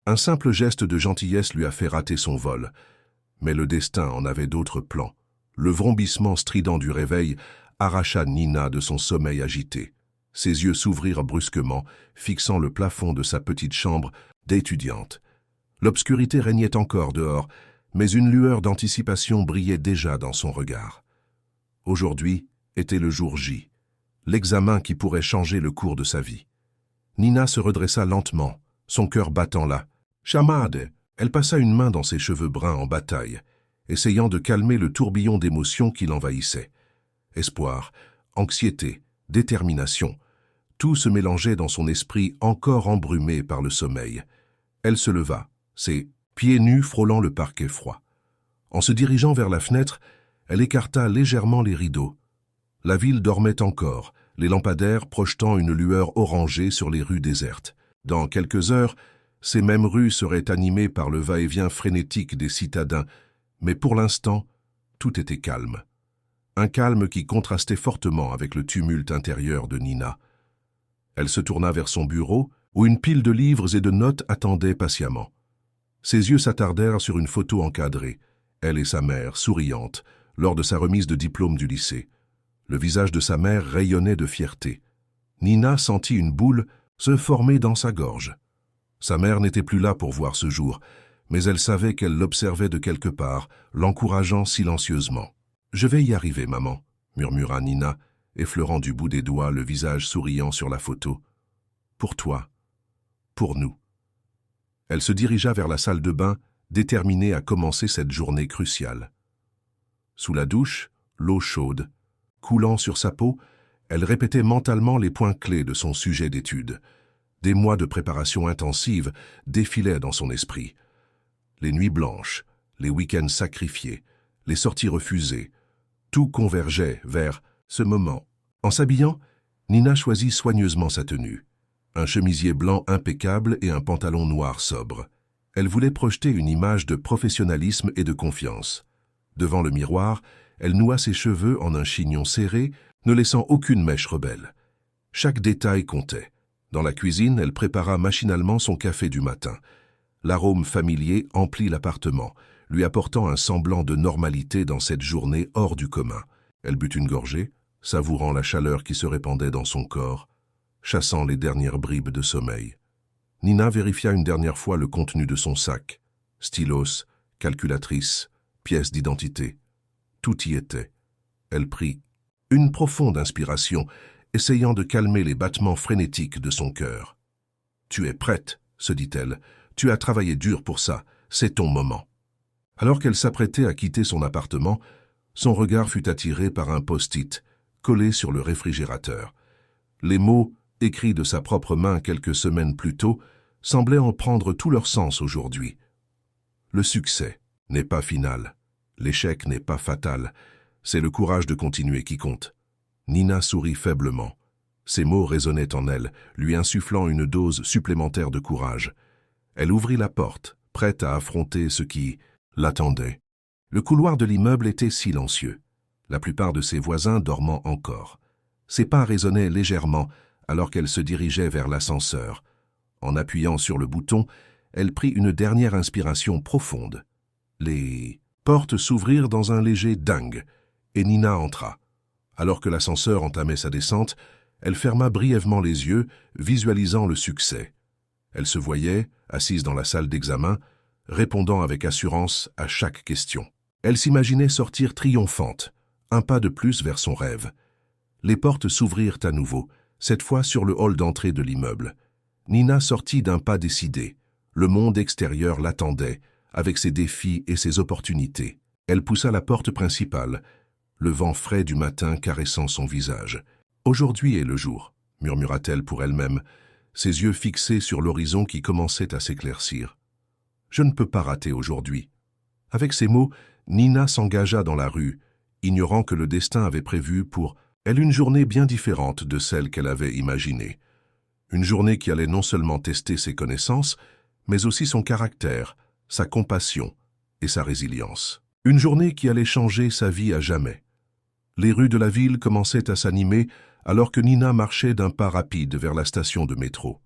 Un simple geste de gentillesse lui a fait rater son vol. Mais le destin en avait d'autres plans. Le vrombissement strident du réveil arracha Nina de son sommeil agité. Ses yeux s'ouvrirent brusquement, fixant le plafond de sa petite chambre d'étudiante. L'obscurité régnait encore dehors, mais une lueur d'anticipation brillait déjà dans son regard. Aujourd'hui était le jour J, l'examen qui pourrait changer le cours de sa vie. Nina se redressa lentement, son cœur battant là. « Chamade !» Elle passa une main dans ses cheveux bruns en bataille, essayant de calmer le tourbillon d'émotions qui l'envahissait. Espoir, anxiété, détermination, tout se mélangeait dans son esprit encore embrumé par le sommeil. Elle se leva, ses pieds nus frôlant le parquet froid. En se dirigeant vers la fenêtre, elle écarta légèrement les rideaux. La ville dormait encore, les lampadaires projetant une lueur orangée sur les rues désertes. Dans quelques heures, ces mêmes rues seraient animées par le va-et-vient frénétique des citadins, mais pour l'instant, tout était calme. Un calme qui contrastait fortement avec le tumulte intérieur de Nina. Elle se tourna vers son bureau, où une pile de livres et de notes attendait patiemment. Ses yeux s'attardèrent sur une photo encadrée, elle et sa mère, souriantes, lors de sa remise de diplôme du lycée. Le visage de sa mère rayonnait de fierté. Nina sentit une boule se former dans sa gorge. Sa mère n'était plus là pour voir ce jour, mais elle savait qu'elle l'observait de quelque part, l'encourageant silencieusement. « Je vais y arriver, maman », murmura Nina, effleurant du bout des doigts le visage souriant sur la photo. « Pour toi, pour nous. » Elle se dirigea vers la salle de bain, déterminée à commencer cette journée cruciale. Sous la douche, l'eau chaude, coulant sur sa peau, elle répétait mentalement les points clés de son sujet d'étude. Des mois de préparation intensive défilaient dans son esprit. Les nuits blanches, les week-ends sacrifiés, les sorties refusées, tout convergeait vers ce moment. En s'habillant, Nina choisit soigneusement sa tenue. Un chemisier blanc impeccable et un pantalon noir sobre. Elle voulait projeter une image de professionnalisme et de confiance. Devant le miroir, elle noua ses cheveux en un chignon serré, ne laissant aucune mèche rebelle. Chaque détail comptait. Dans la cuisine, elle prépara machinalement son café du matin. L'arôme familier emplit l'appartement, lui apportant un semblant de normalité dans cette journée hors du commun. Elle but une gorgée, savourant la chaleur qui se répandait dans son corps, chassant les dernières bribes de sommeil. Nina vérifia une dernière fois le contenu de son sac. Stylos, calculatrice, pièce d'identité. Tout y était. Elle prit une profonde inspiration, essayant de calmer les battements frénétiques de son cœur. « Tu es prête », se dit-elle. « Tu as travaillé dur pour ça. C'est ton moment. » Alors qu'elle s'apprêtait à quitter son appartement, son regard fut attiré par un post-it, collé sur le réfrigérateur. Les mots, écrits de sa propre main quelques semaines plus tôt, semblaient en prendre tout leur sens aujourd'hui. Le succès n'est pas final. L'échec n'est pas fatal. C'est le courage de continuer qui compte. Nina sourit faiblement. Ces mots résonnaient en elle, lui insufflant une dose supplémentaire de courage. Elle ouvrit la porte, prête à affronter ce qui l'attendait. Le couloir de l'immeuble était silencieux. La plupart de ses voisins dormant encore. Ses pas résonnaient légèrement alors qu'elle se dirigeait vers l'ascenseur. En appuyant sur le bouton, elle prit une dernière inspiration profonde. Les portes s'ouvrirent dans un léger dingue, et Nina entra. Alors que l'ascenseur entamait sa descente, elle ferma brièvement les yeux, visualisant le succès. Elle se voyait, assise dans la salle d'examen, répondant avec assurance à chaque question. Elle s'imaginait sortir triomphante, un pas de plus vers son rêve. Les portes s'ouvrirent à nouveau, cette fois sur le hall d'entrée de l'immeuble. Nina sortit d'un pas décidé. Le monde extérieur l'attendait, avec ses défis et ses opportunités. Elle poussa la porte principale, le vent frais du matin caressant son visage. « Aujourd'hui est le jour », murmura-t-elle pour elle-même, ses yeux fixés sur l'horizon qui commençait à s'éclaircir. « Je ne peux pas rater aujourd'hui. » Avec ces mots, Nina s'engagea dans la rue, ignorant que le destin avait prévu pour elle une journée bien différente de celle qu'elle avait imaginée. Une journée qui allait non seulement tester ses connaissances, mais aussi son caractère, sa compassion et sa résilience. Une journée qui allait changer sa vie à jamais. Les rues de la ville commençaient à s'animer alors que Nina marchait d'un pas rapide vers la station de métro.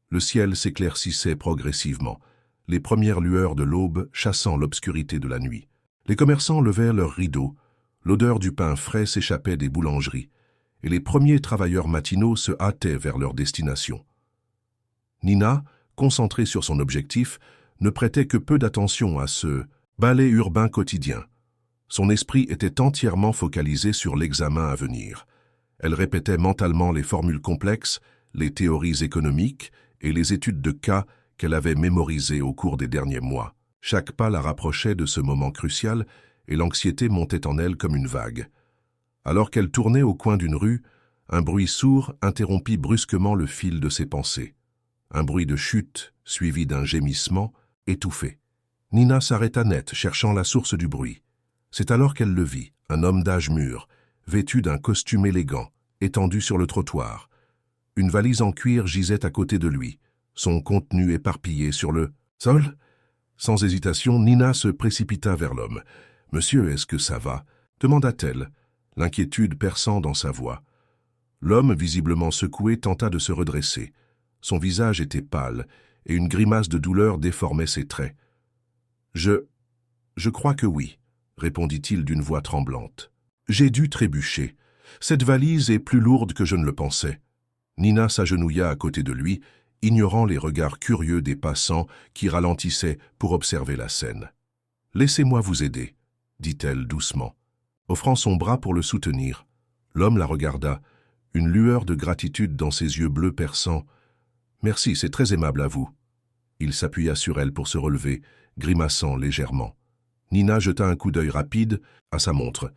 Le ciel s'éclaircissait progressivement, les premières lueurs de l'aube chassant l'obscurité de la nuit. Les commerçants levèrent leurs rideaux, l'odeur du pain frais s'échappait des boulangeries, et les premiers travailleurs matinaux se hâtaient vers leur destination. Nina, concentrée sur son objectif, ne prêtait que peu d'attention à ce balai urbain quotidien. Son esprit était entièrement focalisé sur l'examen à venir. Elle répétait mentalement les formules complexes, les théories économiques et les études de cas qu'elle avait mémorisées au cours des derniers mois. Chaque pas la rapprochait de ce moment crucial et l'anxiété montait en elle comme une vague. Alors qu'elle tournait au coin d'une rue, un bruit sourd interrompit brusquement le fil de ses pensées. Un bruit de chute, suivi d'un gémissement, étouffé. Nina s'arrêta net, cherchant la source du bruit. C'est alors qu'elle le vit, un homme d'âge mûr, vêtu d'un costume élégant, étendu sur le trottoir. Une valise en cuir gisait à côté de lui, son contenu éparpillé sur le sol. Sans hésitation, Nina se précipita vers l'homme. « Monsieur, est-ce que ça va ?» demanda-t-elle, l'inquiétude perçant dans sa voix. L'homme, visiblement secoué, tenta de se redresser. Son visage était pâle, et une grimace de douleur déformait ses traits. « Je crois que oui, » répondit-il d'une voix tremblante. « J'ai dû trébucher. Cette valise est plus lourde que je ne le pensais. » Nina s'agenouilla à côté de lui, ignorant les regards curieux des passants qui ralentissaient pour observer la scène. « Laissez-moi vous aider, » dit-elle doucement, offrant son bras pour le soutenir. L'homme la regarda, une lueur de gratitude dans ses yeux bleus perçants. « Merci, c'est très aimable à vous. » Il s'appuya sur elle pour se relever, grimaçant légèrement. Nina jeta un coup d'œil rapide à sa montre.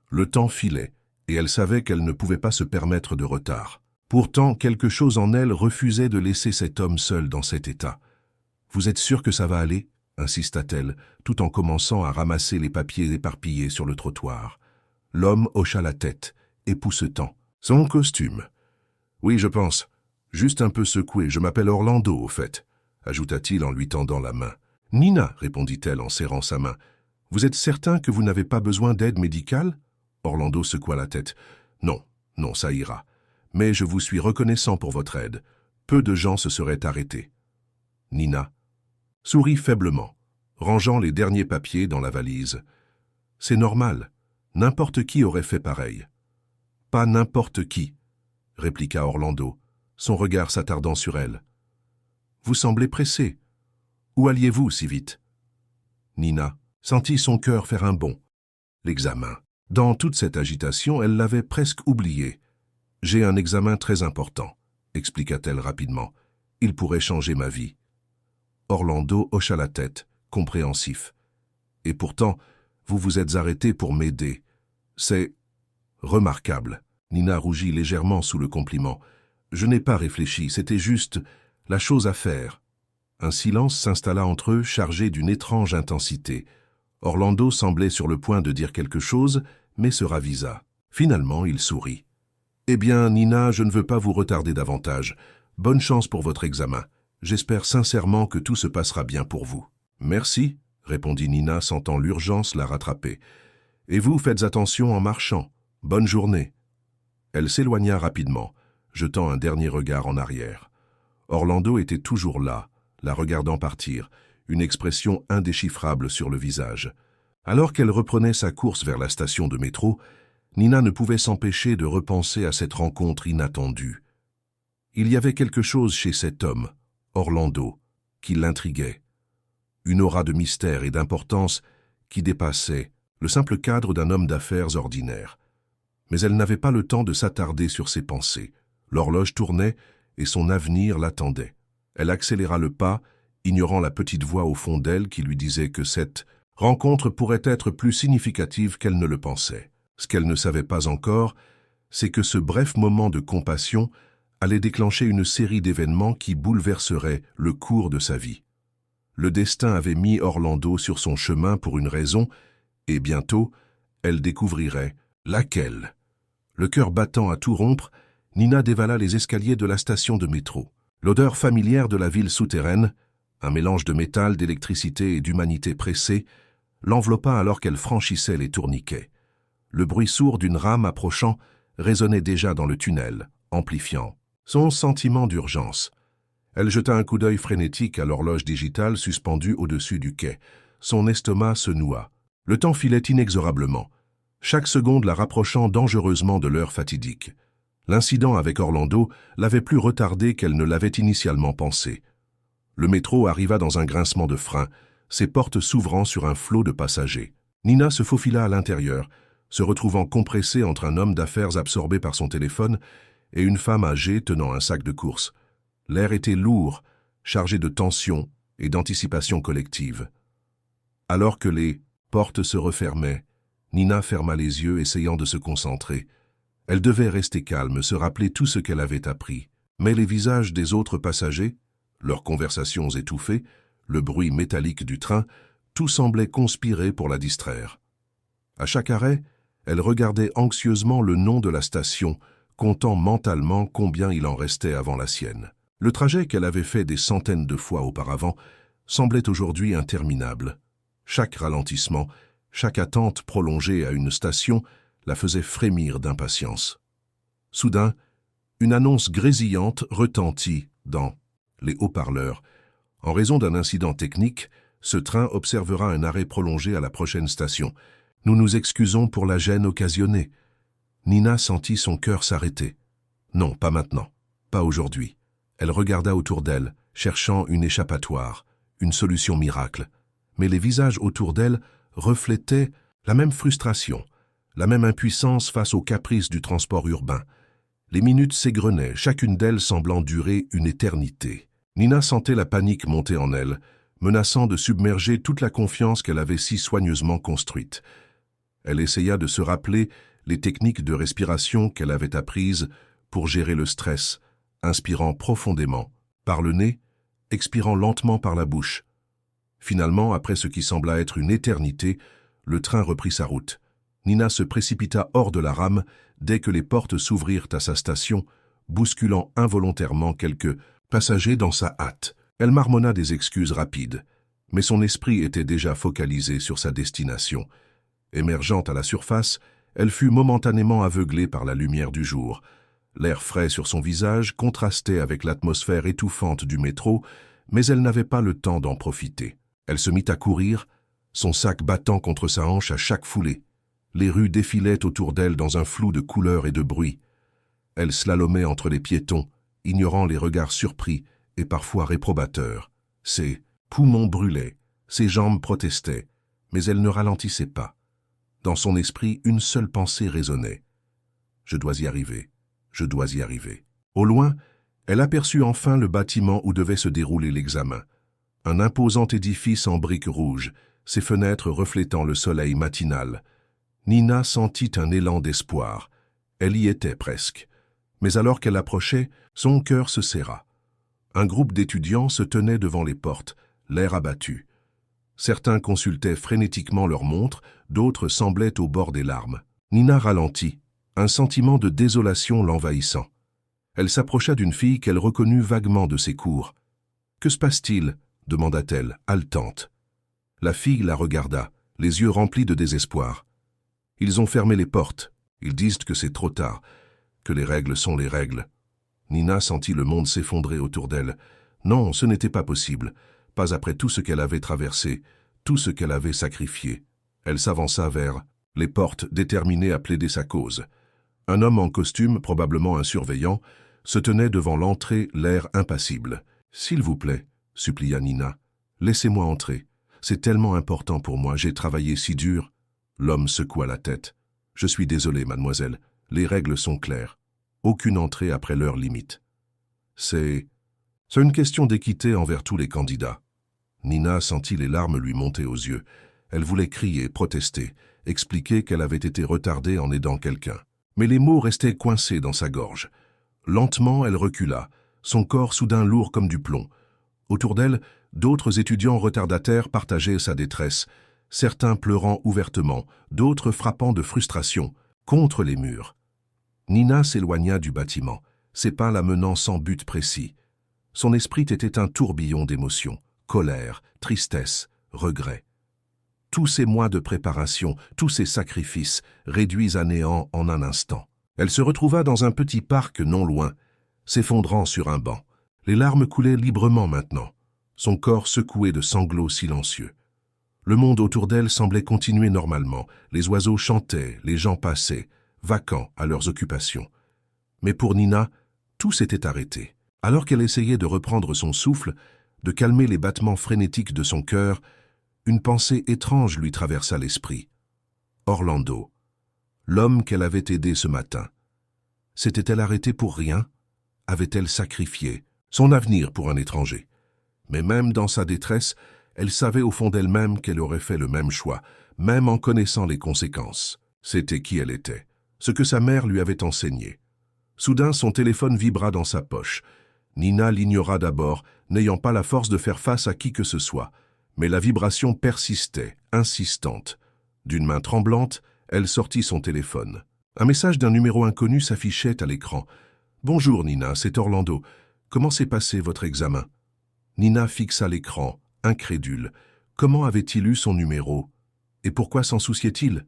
Le temps filait, et elle savait qu'elle ne pouvait pas se permettre de retard. Pourtant, quelque chose en elle refusait de laisser cet homme seul dans cet état. « Vous êtes sûr que ça va aller ?» insista-t-elle, tout en commençant à ramasser les papiers éparpillés sur le trottoir. L'homme hocha la tête, époussetant. « Son costume. »« Oui, je pense. Juste un peu secoué, je m'appelle Orlando, au fait, » ajouta-t-il en lui tendant la main. « Nina, » répondit-elle en serrant sa main. « Vous êtes certain que vous n'avez pas besoin d'aide médicale ?» Orlando secoua la tête. « Non, non, ça ira. Mais je vous suis reconnaissant pour votre aide. Peu de gens se seraient arrêtés. » Nina sourit faiblement, rangeant les derniers papiers dans la valise. « C'est normal. N'importe qui aurait fait pareil. »« Pas n'importe qui, » répliqua Orlando, son regard s'attardant sur elle. « Vous semblez pressé. Où alliez-vous si vite ?» Nina sentit son cœur faire un bond. L'examen. Dans toute cette agitation, elle l'avait presque oublié. « J'ai un examen très important, » expliqua-t-elle rapidement. « Il pourrait changer ma vie. » Orlando hocha la tête, compréhensif. « Et pourtant, vous vous êtes arrêté pour m'aider. C'est remarquable. » Nina rougit légèrement sous le compliment. « Je n'ai pas réfléchi, c'était juste la chose à faire. » Un silence s'installa entre eux, chargé d'une étrange intensité. Orlando semblait sur le point de dire quelque chose, mais se ravisa. Finalement, il sourit. « Eh bien, Nina, je ne veux pas vous retarder davantage. Bonne chance pour votre examen. J'espère sincèrement que tout se passera bien pour vous. »« Merci, » répondit Nina, sentant l'urgence la rattraper. « Et vous, faites attention en marchant. Bonne journée. » Elle s'éloigna rapidement, jetant un dernier regard en arrière. Orlando était toujours là, la regardant partir, une expression indéchiffrable sur le visage. Alors qu'elle reprenait sa course vers la station de métro, Nina ne pouvait s'empêcher de repenser à cette rencontre inattendue. Il y avait quelque chose chez cet homme, Orlando, qui l'intriguait. Une aura de mystère et d'importance qui dépassait le simple cadre d'un homme d'affaires ordinaire. Mais elle n'avait pas le temps de s'attarder sur ses pensées. L'horloge tournait et son avenir l'attendait. Elle accéléra le pas, ignorant la petite voix au fond d'elle qui lui disait que cette rencontre pourrait être plus significative qu'elle ne le pensait. Ce qu'elle ne savait pas encore, c'est que ce bref moment de compassion allait déclencher une série d'événements qui bouleverseraient le cours de sa vie. Le destin avait mis Orlando sur son chemin pour une raison, et bientôt, elle découvrirait laquelle. Le cœur battant à tout rompre, Nina dévala les escaliers de la station de métro. L'odeur familière de la ville souterraine, un mélange de métal, d'électricité et d'humanité pressée, l'enveloppa alors qu'elle franchissait les tourniquets. Le bruit sourd d'une rame approchant résonnait déjà dans le tunnel, amplifiant son sentiment d'urgence. Elle jeta un coup d'œil frénétique à l'horloge digitale suspendue au-dessus du quai. Son estomac se noua. Le temps filait inexorablement, chaque seconde la rapprochant dangereusement de l'heure fatidique. L'incident avec Orlando l'avait plus retardée qu'elle ne l'avait initialement pensé. Le métro arriva dans un grincement de frein, ses portes s'ouvrant sur un flot de passagers. Nina se faufila à l'intérieur, se retrouvant compressée entre un homme d'affaires absorbé par son téléphone et une femme âgée tenant un sac de course. L'air était lourd, chargé de tension et d'anticipation collective. Alors que les portes se refermaient, Nina ferma les yeux, essayant de se concentrer. Elle devait rester calme, se rappeler tout ce qu'elle avait appris. Mais les visages des autres passagers, leurs conversations étouffées, le bruit métallique du train, tout semblait conspirer pour la distraire. À chaque arrêt, elle regardait anxieusement le nom de la station, comptant mentalement combien il en restait avant la sienne. Le trajet qu'elle avait fait des centaines de fois auparavant semblait aujourd'hui interminable. Chaque ralentissement, chaque attente prolongée à une station la faisait frémir d'impatience. Soudain, une annonce grésillante retentit dans les haut-parleurs. En raison d'un incident technique, ce train observera un arrêt prolongé à la prochaine station. Nous nous excusons pour la gêne occasionnée. Nina sentit son cœur s'arrêter. Non, pas maintenant, pas aujourd'hui. Elle regarda autour d'elle, cherchant une échappatoire, une solution miracle. Mais les visages autour d'elle reflétaient la même frustration, la même impuissance face aux caprices du transport urbain. Les minutes s'égrenaient, chacune d'elles semblant durer une éternité. Nina sentait la panique monter en elle, menaçant de submerger toute la confiance qu'elle avait si soigneusement construite. Elle essaya de se rappeler les techniques de respiration qu'elle avait apprises pour gérer le stress, inspirant profondément par le nez, expirant lentement par la bouche. Finalement, après ce qui sembla être une éternité, le train reprit sa route. Nina se précipita hors de la rame dès que les portes s'ouvrirent à sa station, bousculant involontairement quelques passagers dans sa hâte. Elle marmonna des excuses rapides, mais son esprit était déjà focalisé sur sa destination. Émergeant à la surface, elle fut momentanément aveuglée par la lumière du jour. L'air frais sur son visage contrastait avec l'atmosphère étouffante du métro, mais elle n'avait pas le temps d'en profiter. Elle se mit à courir, son sac battant contre sa hanche à chaque foulée. Les rues défilaient autour d'elle dans un flou de couleurs et de bruit. Elle slalomait entre les piétons, ignorant les regards surpris et parfois réprobateurs. Ses poumons brûlaient, ses jambes protestaient, mais elle ne ralentissait pas. Dans son esprit, une seule pensée résonnait. « Je dois y arriver, je dois y arriver. » Au loin, elle aperçut enfin le bâtiment où devait se dérouler l'examen. Un imposant édifice en briques rouges, ses fenêtres reflétant le soleil matinal. Nina sentit un élan d'espoir. Elle y était presque. Mais alors qu'elle approchait, son cœur se serra. Un groupe d'étudiants se tenait devant les portes, l'air abattu. Certains consultaient frénétiquement leurs montres, d'autres semblaient au bord des larmes. Nina ralentit, un sentiment de désolation l'envahissant. Elle s'approcha d'une fille qu'elle reconnut vaguement de ses cours. « Que se passe-t-il » demanda-t-elle, haletante. La fille la regarda, les yeux remplis de désespoir. « Ils ont fermé les portes. Ils disent que c'est trop tard, que les règles sont les règles. » Nina sentit le monde s'effondrer autour d'elle. Non, ce n'était pas possible. Pas après tout ce qu'elle avait traversé, tout ce qu'elle avait sacrifié. Elle s'avança vers les portes, déterminée à plaider sa cause. Un homme en costume, probablement un surveillant, se tenait devant l'entrée, l'air impassible. « S'il vous plaît, » supplia Nina, « laissez-moi entrer. C'est tellement important pour moi, j'ai travaillé si dur. » L'homme secoua la tête. « Je suis désolé, mademoiselle, les règles sont claires. Aucune entrée après l'heure limite. C'est une question d'équité envers tous les candidats. » Nina sentit les larmes lui monter aux yeux. Elle voulait crier, protester, expliquer qu'elle avait été retardée en aidant quelqu'un. Mais les mots restaient coincés dans sa gorge. Lentement, elle recula, son corps soudain lourd comme du plomb. Autour d'elle, d'autres étudiants retardataires partageaient sa détresse, certains pleurant ouvertement, d'autres frappant de frustration, contre les murs. Nina s'éloigna du bâtiment, ses pas la menant sans but précis. Son esprit était un tourbillon d'émotions, colère, tristesse, regret. Tous ces mois de préparation, tous ces sacrifices, réduits à néant en un instant. Elle se retrouva dans un petit parc non loin, s'effondrant sur un banc. Les larmes coulaient librement maintenant, son corps secoué de sanglots silencieux. Le monde autour d'elle semblait continuer normalement. Les oiseaux chantaient, les gens passaient, vacants à leurs occupations. Mais pour Nina, tout s'était arrêté. Alors qu'elle essayait de reprendre son souffle, de calmer les battements frénétiques de son cœur, une pensée étrange lui traversa l'esprit. Orlando, l'homme qu'elle avait aidé ce matin. S'était-elle arrêtée pour rien? Avait-elle sacrifié son avenir pour un étranger? Mais même dans sa détresse, elle savait au fond d'elle-même qu'elle aurait fait le même choix, même en connaissant les conséquences. C'était qui elle était, ce que sa mère lui avait enseigné. Soudain, son téléphone vibra dans sa poche. Nina l'ignora d'abord, n'ayant pas la force de faire face à qui que ce soit. Mais la vibration persistait, insistante. D'une main tremblante, elle sortit son téléphone. Un message d'un numéro inconnu s'affichait à l'écran. « Bonjour Nina, c'est Orlando. Comment s'est passé votre examen ?» Nina fixa l'écran, incrédule. Comment avait-il eu son numéro? Et pourquoi s'en souciait-il?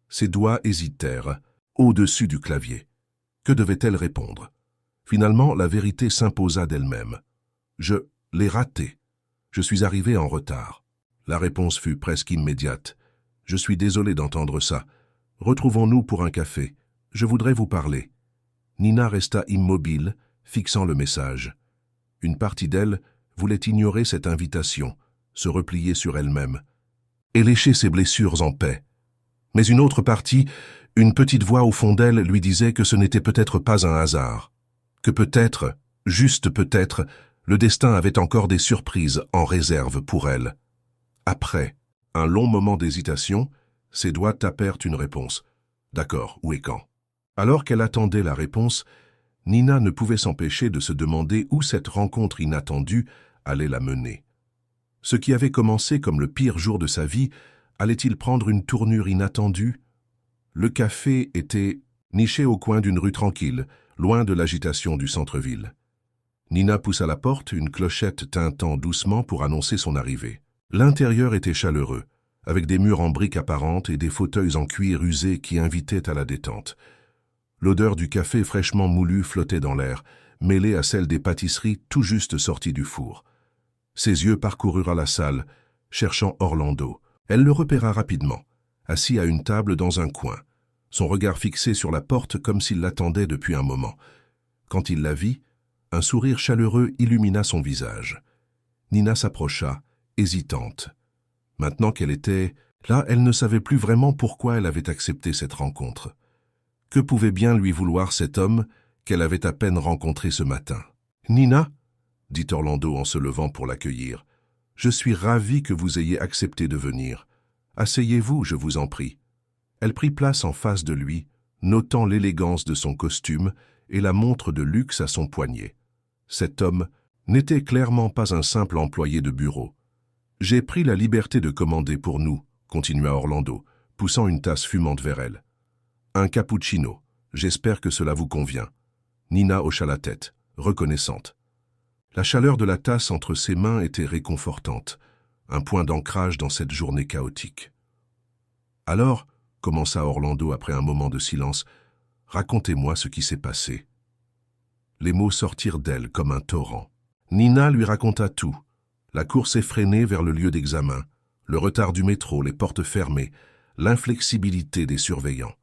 Ses doigts hésitèrent, au-dessus du clavier. Que devait-elle répondre? Finalement, la vérité s'imposa d'elle-même. « Je l'ai raté. Je suis arrivé en retard. » La réponse fut presque immédiate. « Je suis désolé d'entendre ça. Retrouvons-nous pour un café. Je voudrais vous parler. » Nina resta immobile, fixant le message. Une partie d'elle voulait ignorer cette invitation, se replier sur elle-même, et lécher ses blessures en paix. Mais une autre partie, une petite voix au fond d'elle lui disait que ce n'était peut-être pas un hasard, que peut-être, juste peut-être, le destin avait encore des surprises en réserve pour elle. Après un long moment d'hésitation, ses doigts tapèrent une réponse. D'accord, où et quand? Alors qu'elle attendait la réponse, Nina ne pouvait s'empêcher de se demander où cette rencontre inattendue allait la mener. Ce qui avait commencé comme le pire jour de sa vie, allait-il prendre une tournure inattendue? Le café était niché au coin d'une rue tranquille, loin de l'agitation du centre-ville. Nina poussa la porte, une clochette tintant doucement pour annoncer son arrivée. L'intérieur était chaleureux, avec des murs en briques apparentes et des fauteuils en cuir usé qui invitaient à la détente. L'odeur du café fraîchement moulu flottait dans l'air, mêlée à celle des pâtisseries tout juste sorties du four. Ses yeux parcoururent la salle, cherchant Orlando. Elle le repéra rapidement, assis à une table dans un coin, son regard fixé sur la porte comme s'il l'attendait depuis un moment. Quand il la vit, un sourire chaleureux illumina son visage. Nina s'approcha, hésitante. Maintenant qu'elle était là, elle ne savait plus vraiment pourquoi elle avait accepté cette rencontre. Que pouvait bien lui vouloir cet homme qu'elle avait à peine rencontré ce matin? « Nina ?» dit Orlando en se levant pour l'accueillir. « Je suis ravi que vous ayez accepté de venir. Asseyez-vous, je vous en prie. » Elle prit place en face de lui, notant l'élégance de son costume et la montre de luxe à son poignet. Cet homme n'était clairement pas un simple employé de bureau. « J'ai pris la liberté de commander pour nous, » continua Orlando, poussant une tasse fumante vers elle. « Un cappuccino. J'espère que cela vous convient. » Nina hocha la tête, reconnaissante. La chaleur de la tasse entre ses mains était réconfortante, un point d'ancrage dans cette journée chaotique. « Alors, » commença Orlando après un moment de silence, « racontez-moi ce qui s'est passé. » Les mots sortirent d'elle comme un torrent. Nina lui raconta tout. La course effrénée vers le lieu d'examen, le retard du métro, les portes fermées, l'inflexibilité des surveillants.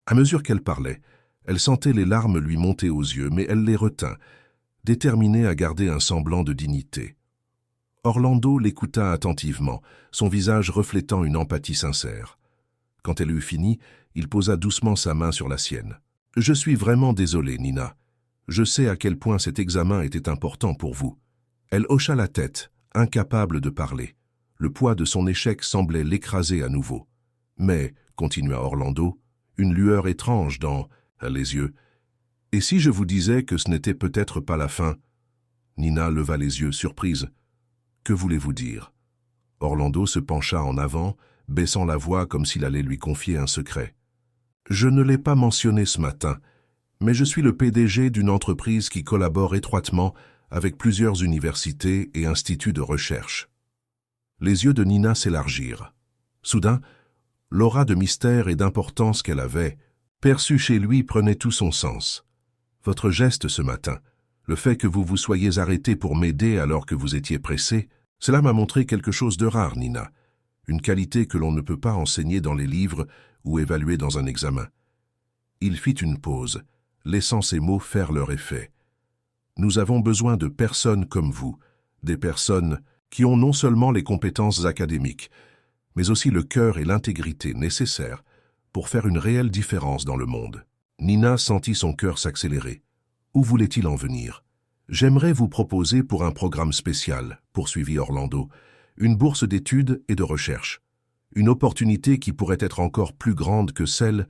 À mesure qu'elle parlait, elle sentait les larmes lui monter aux yeux, mais elle les retint, déterminée à garder un semblant de dignité. Orlando l'écouta attentivement, son visage reflétant une empathie sincère. Quand elle eut fini, il posa doucement sa main sur la sienne. « Je suis vraiment désolé, Nina. Je sais à quel point cet examen était important pour vous. » Elle hocha la tête, incapable de parler. Le poids de son échec semblait l'écraser à nouveau. Mais, continua Orlando, une lueur étrange dans les yeux. « Et si je vous disais que ce n'était peut-être pas la fin ?» Nina leva les yeux, surprise. « Que voulez-vous dire ?» Orlando se pencha en avant, baissant la voix comme s'il allait lui confier un secret. « Je ne l'ai pas mentionné ce matin, mais je suis le PDG d'une entreprise qui collabore étroitement avec plusieurs universités et instituts de recherche. » Les yeux de Nina s'élargirent. Soudain, l'aura de mystère et d'importance qu'elle avait, perçue chez lui, prenait tout son sens. « Votre geste ce matin, Le fait que vous vous soyez arrêté pour m'aider alors que vous étiez pressé, cela m'a montré quelque chose de rare, Nina. Une qualité que l'on ne peut pas enseigner dans les livres ou évaluer dans un examen. Il fit une pause, laissant ces mots faire leur effet. Nous avons besoin de personnes comme vous, des personnes qui ont non seulement les compétences académiques, mais aussi le cœur et l'intégrité nécessaires pour faire une réelle différence dans le monde. Nina sentit son cœur s'accélérer. Où voulait-il en venir? J'aimerais vous proposer pour un programme spécial, poursuivit Orlando, une bourse d'études et de recherche. Une opportunité qui pourrait être encore plus grande que celle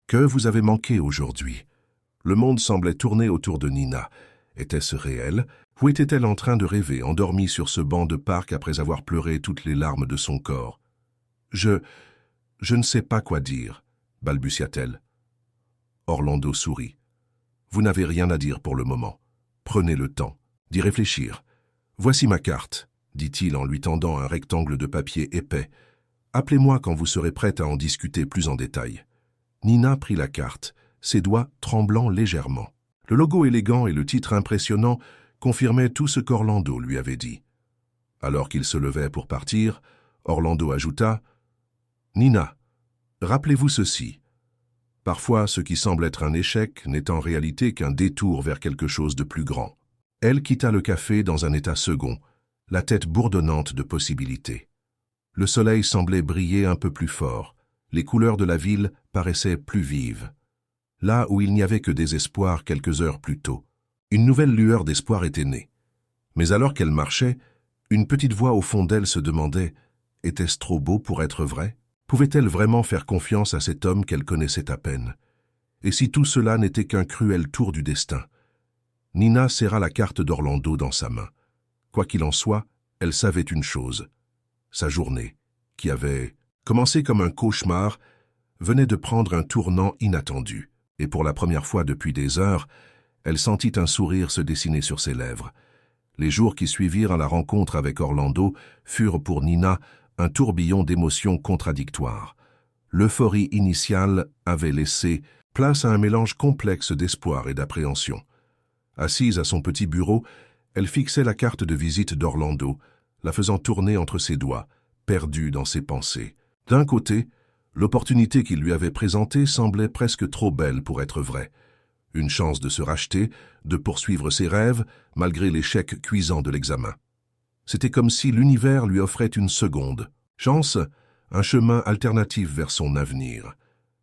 que vous avez manquée aujourd'hui. Le monde semblait tourner autour de Nina. Était-ce réel? Ou était-elle en train de rêver, endormie sur ce banc de parc après avoir pleuré toutes les larmes de son corps? Je ne sais pas quoi dire, balbutia-t-elle. Orlando sourit. Vous n'avez rien à dire pour le moment. Prenez le temps d'y réfléchir. Voici ma carte, dit-il en lui tendant un rectangle de papier épais. Appelez-moi quand vous serez prête à en discuter plus en détail. Nina prit la carte, ses doigts tremblant légèrement. Le logo élégant et le titre impressionnant confirmaient tout ce qu'Orlando lui avait dit. Alors qu'il se levait pour partir, Orlando ajouta « Nina, rappelez-vous ceci. Parfois, ce qui semble être un échec n'est en réalité qu'un détour vers quelque chose de plus grand. » Elle quitta le café dans un état second, la tête bourdonnante de possibilités. Le soleil semblait briller un peu plus fort, les couleurs de la ville paraissaient plus vives. Là où il n'y avait que désespoir quelques heures plus tôt, une nouvelle lueur d'espoir était née. Mais alors qu'elle marchait, une petite voix au fond d'elle se demandait « Était-ce trop beau pour être vrai ? Pouvait-elle vraiment faire confiance à cet homme qu'elle connaissait à peine ? Et si tout cela n'était qu'un cruel tour du destin ?» Nina serra la carte d'Orlando dans sa main. Quoi qu'il en soit, elle savait une chose. Sa journée, qui avait commencé comme un cauchemar, venait de prendre un tournant inattendu. Et pour la première fois depuis des heures, elle sentit un sourire se dessiner sur ses lèvres. Les jours qui suivirent à la rencontre avec Orlando furent pour Nina un tourbillon d'émotions contradictoires. L'euphorie initiale avait laissé place à un mélange complexe d'espoir et d'appréhension. Assise à son petit bureau, elle fixait la carte de visite d'Orlando, la faisant tourner entre ses doigts, perdue dans ses pensées. D'un côté, l'opportunité qu'il lui avait présentée semblait presque trop belle pour être vraie. Une chance de se racheter, de poursuivre ses rêves, malgré l'échec cuisant de l'examen. C'était comme si l'univers lui offrait une seconde chance, un chemin alternatif vers son avenir.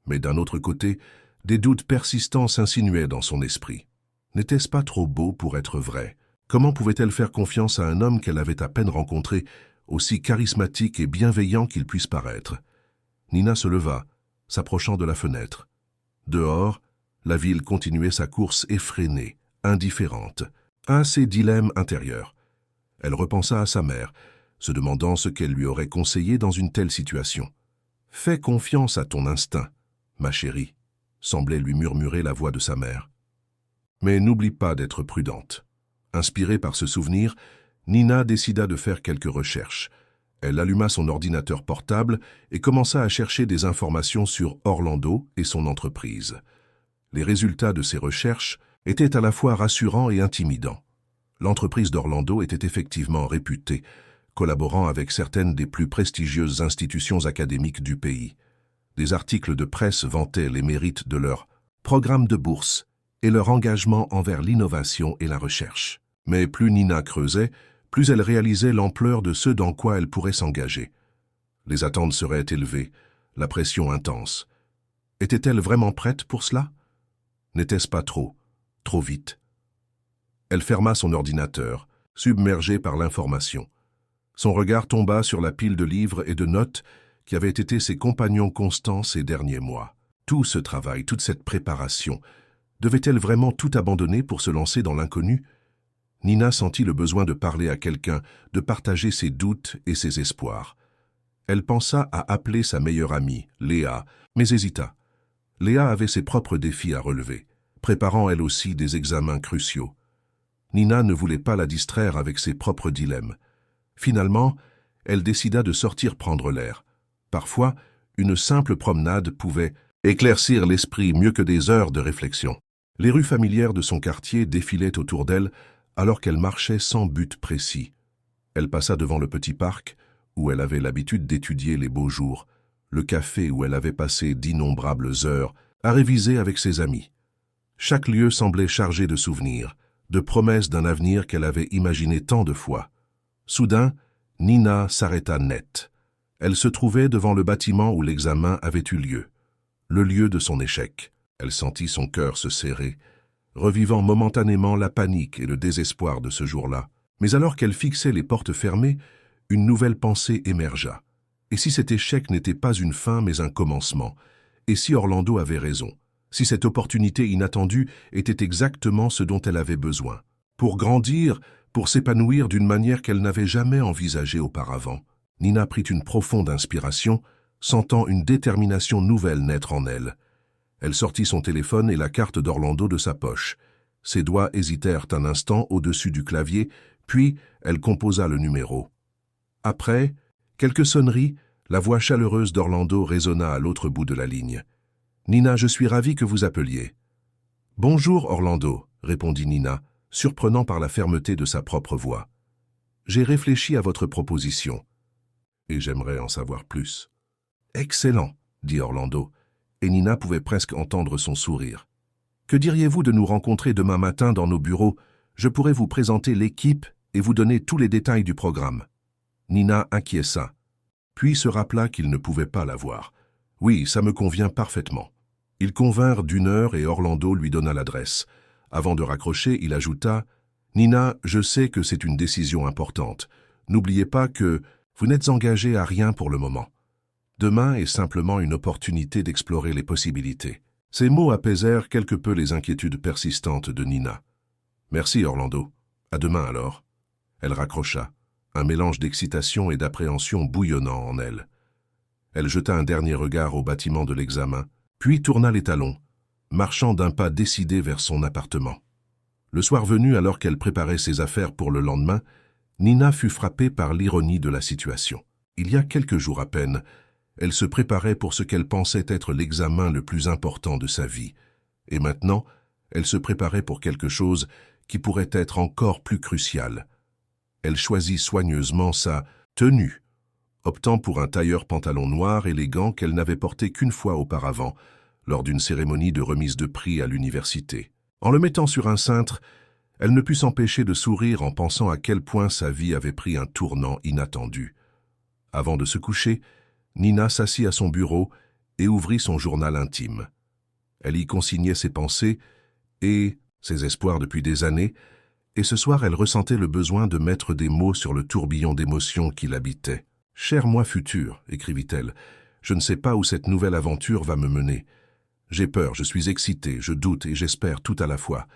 Mais d'un autre côté, des doutes persistants s'insinuaient dans son esprit. N'était-ce pas trop beau pour être vrai? Comment pouvait-elle faire confiance à un homme qu'elle avait à peine rencontré, aussi charismatique et bienveillant qu'il puisse paraître? Nina se leva, s'approchant de la fenêtre. Dehors, la ville continuait sa course effrénée, indifférente, à ses dilemmes intérieurs. Elle repensa à sa mère, se demandant ce qu'elle lui aurait conseillé dans une telle situation. « Fais confiance à ton instinct, ma chérie », semblait lui murmurer la voix de sa mère. Mais n'oublie pas d'être prudente. Inspirée par ce souvenir, Nina décida de faire quelques recherches. Elle alluma son ordinateur portable et commença à chercher des informations sur Orlando et son entreprise. Les résultats de ces recherches étaient à la fois rassurants et intimidants. L'entreprise d'Orlando était effectivement réputée, collaborant avec certaines des plus prestigieuses institutions académiques du pays. Des articles de presse vantaient les mérites de leur programme de bourse et leur engagement envers l'innovation et la recherche. Mais plus Nina creusait, plus elle réalisait l'ampleur de ce dans quoi elle pourrait s'engager. Les attentes seraient élevées, la pression intense. Était-elle vraiment prête pour cela? N'était-ce pas trop vite? Elle ferma son ordinateur, submergée par l'information. Son regard tomba sur la pile de livres et de notes qui avaient été ses compagnons constants ces derniers mois. Tout ce travail, toute cette préparation, devait-elle vraiment tout abandonner pour se lancer dans l'inconnu? Nina sentit le besoin de parler à quelqu'un, de partager ses doutes et ses espoirs. Elle pensa à appeler sa meilleure amie, Léa, mais hésita. Léa avait ses propres défis à relever, préparant elle aussi des examens cruciaux. Nina ne voulait pas la distraire avec ses propres dilemmes. Finalement, elle décida de sortir prendre l'air. Parfois, une simple promenade pouvait éclaircir l'esprit mieux que des heures de réflexion. Les rues familières de son quartier défilaient autour d'elle alors qu'elle marchait sans but précis. Elle passa devant le petit parc où elle avait l'habitude d'étudier les beaux jours, le café où elle avait passé d'innombrables heures à réviser avec ses amis. Chaque lieu semblait chargé de souvenirs, de promesses d'un avenir qu'elle avait imaginé tant de fois. Soudain, Nina s'arrêta net. Elle se trouvait devant le bâtiment où l'examen avait eu lieu, le lieu de son échec. Elle sentit son cœur se serrer, revivant momentanément la panique et le désespoir de ce jour-là. Mais alors qu'elle fixait les portes fermées, une nouvelle pensée émergea. Et si cet échec n'était pas une fin mais un commencement? Et si Orlando avait raison? Si cette opportunité inattendue était exactement ce dont elle avait besoin? Pour grandir, pour s'épanouir d'une manière qu'elle n'avait jamais envisagée auparavant. Nina prit une profonde inspiration, sentant une détermination nouvelle naître en elle. Elle sortit son téléphone et la carte d'Orlando de sa poche. Ses doigts hésitèrent un instant au-dessus du clavier, puis elle composa le numéro. Après, quelques sonneries, la voix chaleureuse d'Orlando résonna à l'autre bout de la ligne. « Nina, je suis ravi que vous appeliez. »« Bonjour, Orlando, » répondit Nina, surprenant par la fermeté de sa propre voix. « J'ai réfléchi à votre proposition. Et j'aimerais en savoir plus. »« Excellent, » dit Orlando, et Nina pouvait presque entendre son sourire. « Que diriez-vous de nous rencontrer demain matin dans nos bureaux? Je pourrais vous présenter l'équipe et vous donner tous les détails du programme. » Nina acquiesça, puis se rappela qu'il ne pouvait pas la voir. « Oui, ça me convient parfaitement. » Ils convinrent d'une heure et Orlando lui donna l'adresse. Avant de raccrocher, il ajouta « Nina, je sais que c'est une décision importante. N'oubliez pas que vous n'êtes engagée à rien pour le moment. Demain est simplement une opportunité d'explorer les possibilités. » Ces mots apaisèrent quelque peu les inquiétudes persistantes de Nina. « Merci, Orlando. À demain alors. » Elle raccrocha, un mélange d'excitation et d'appréhension bouillonnant en elle. Elle jeta un dernier regard au bâtiment de l'examen, puis tourna les talons, marchant d'un pas décidé vers son appartement. Le soir venu, alors qu'elle préparait ses affaires pour le lendemain, Nina fut frappée par l'ironie de la situation. Il y a quelques jours à peine, elle se préparait pour ce qu'elle pensait être l'examen le plus important de sa vie. Et maintenant, elle se préparait pour quelque chose qui pourrait être encore plus crucial. Elle choisit soigneusement sa tenue, optant pour un tailleur-pantalon noir élégant qu'elle n'avait porté qu'une fois auparavant, lors d'une cérémonie de remise de prix à l'université. En le mettant sur un cintre, elle ne put s'empêcher de sourire en pensant à quel point sa vie avait pris un tournant inattendu. Avant de se coucher, Nina s'assit à son bureau et ouvrit son journal intime. Elle y consignait ses pensées et ses espoirs depuis des années, et ce soir elle ressentait le besoin de mettre des mots sur le tourbillon d'émotions qui l'habitait. « Cher moi futur », écrivit-elle, « je ne sais pas où cette nouvelle aventure va me mener. J'ai peur, je suis excitée, je doute et j'espère tout à la fois.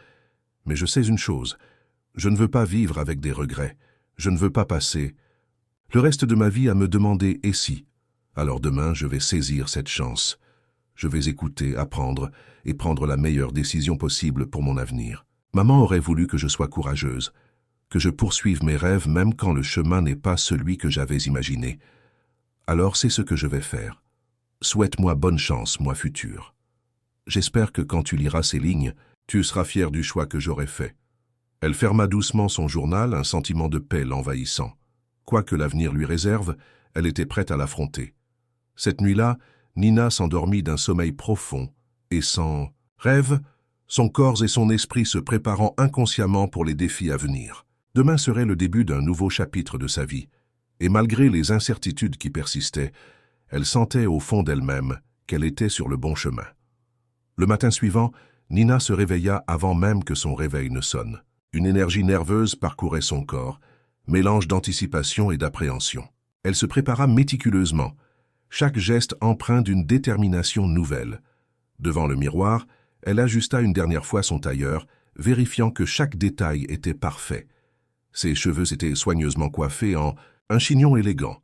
Mais je sais une chose, je ne veux pas vivre avec des regrets, je ne veux pas passer le reste de ma vie à me demander « et si ?» Alors demain, je vais saisir cette chance. Je vais écouter, apprendre et prendre la meilleure décision possible pour mon avenir. Maman aurait voulu que je sois courageuse, que je poursuive mes rêves même quand le chemin n'est pas celui que j'avais imaginé. Alors c'est ce que je vais faire. Souhaite-moi bonne chance, moi futur. J'espère que quand tu liras ces lignes, tu seras fier du choix que j'aurai fait. Elle ferma doucement son journal, un sentiment de paix l'envahissant. Quoi que l'avenir lui réserve, elle était prête à l'affronter. Cette nuit-là, Nina s'endormit d'un sommeil profond et sans rêve, son corps et son esprit se préparant inconsciemment pour les défis à venir. Demain serait le début d'un nouveau chapitre de sa vie, et malgré les incertitudes qui persistaient, elle sentait au fond d'elle-même qu'elle était sur le bon chemin. Le matin suivant, Nina se réveilla avant même que son réveil ne sonne. Une énergie nerveuse parcourait son corps, mélange d'anticipation et d'appréhension. Elle se prépara méticuleusement, chaque geste empreint d'une détermination nouvelle. Devant le miroir, elle ajusta une dernière fois son tailleur, vérifiant que chaque détail était parfait. Ses cheveux étaient soigneusement coiffés en un chignon élégant,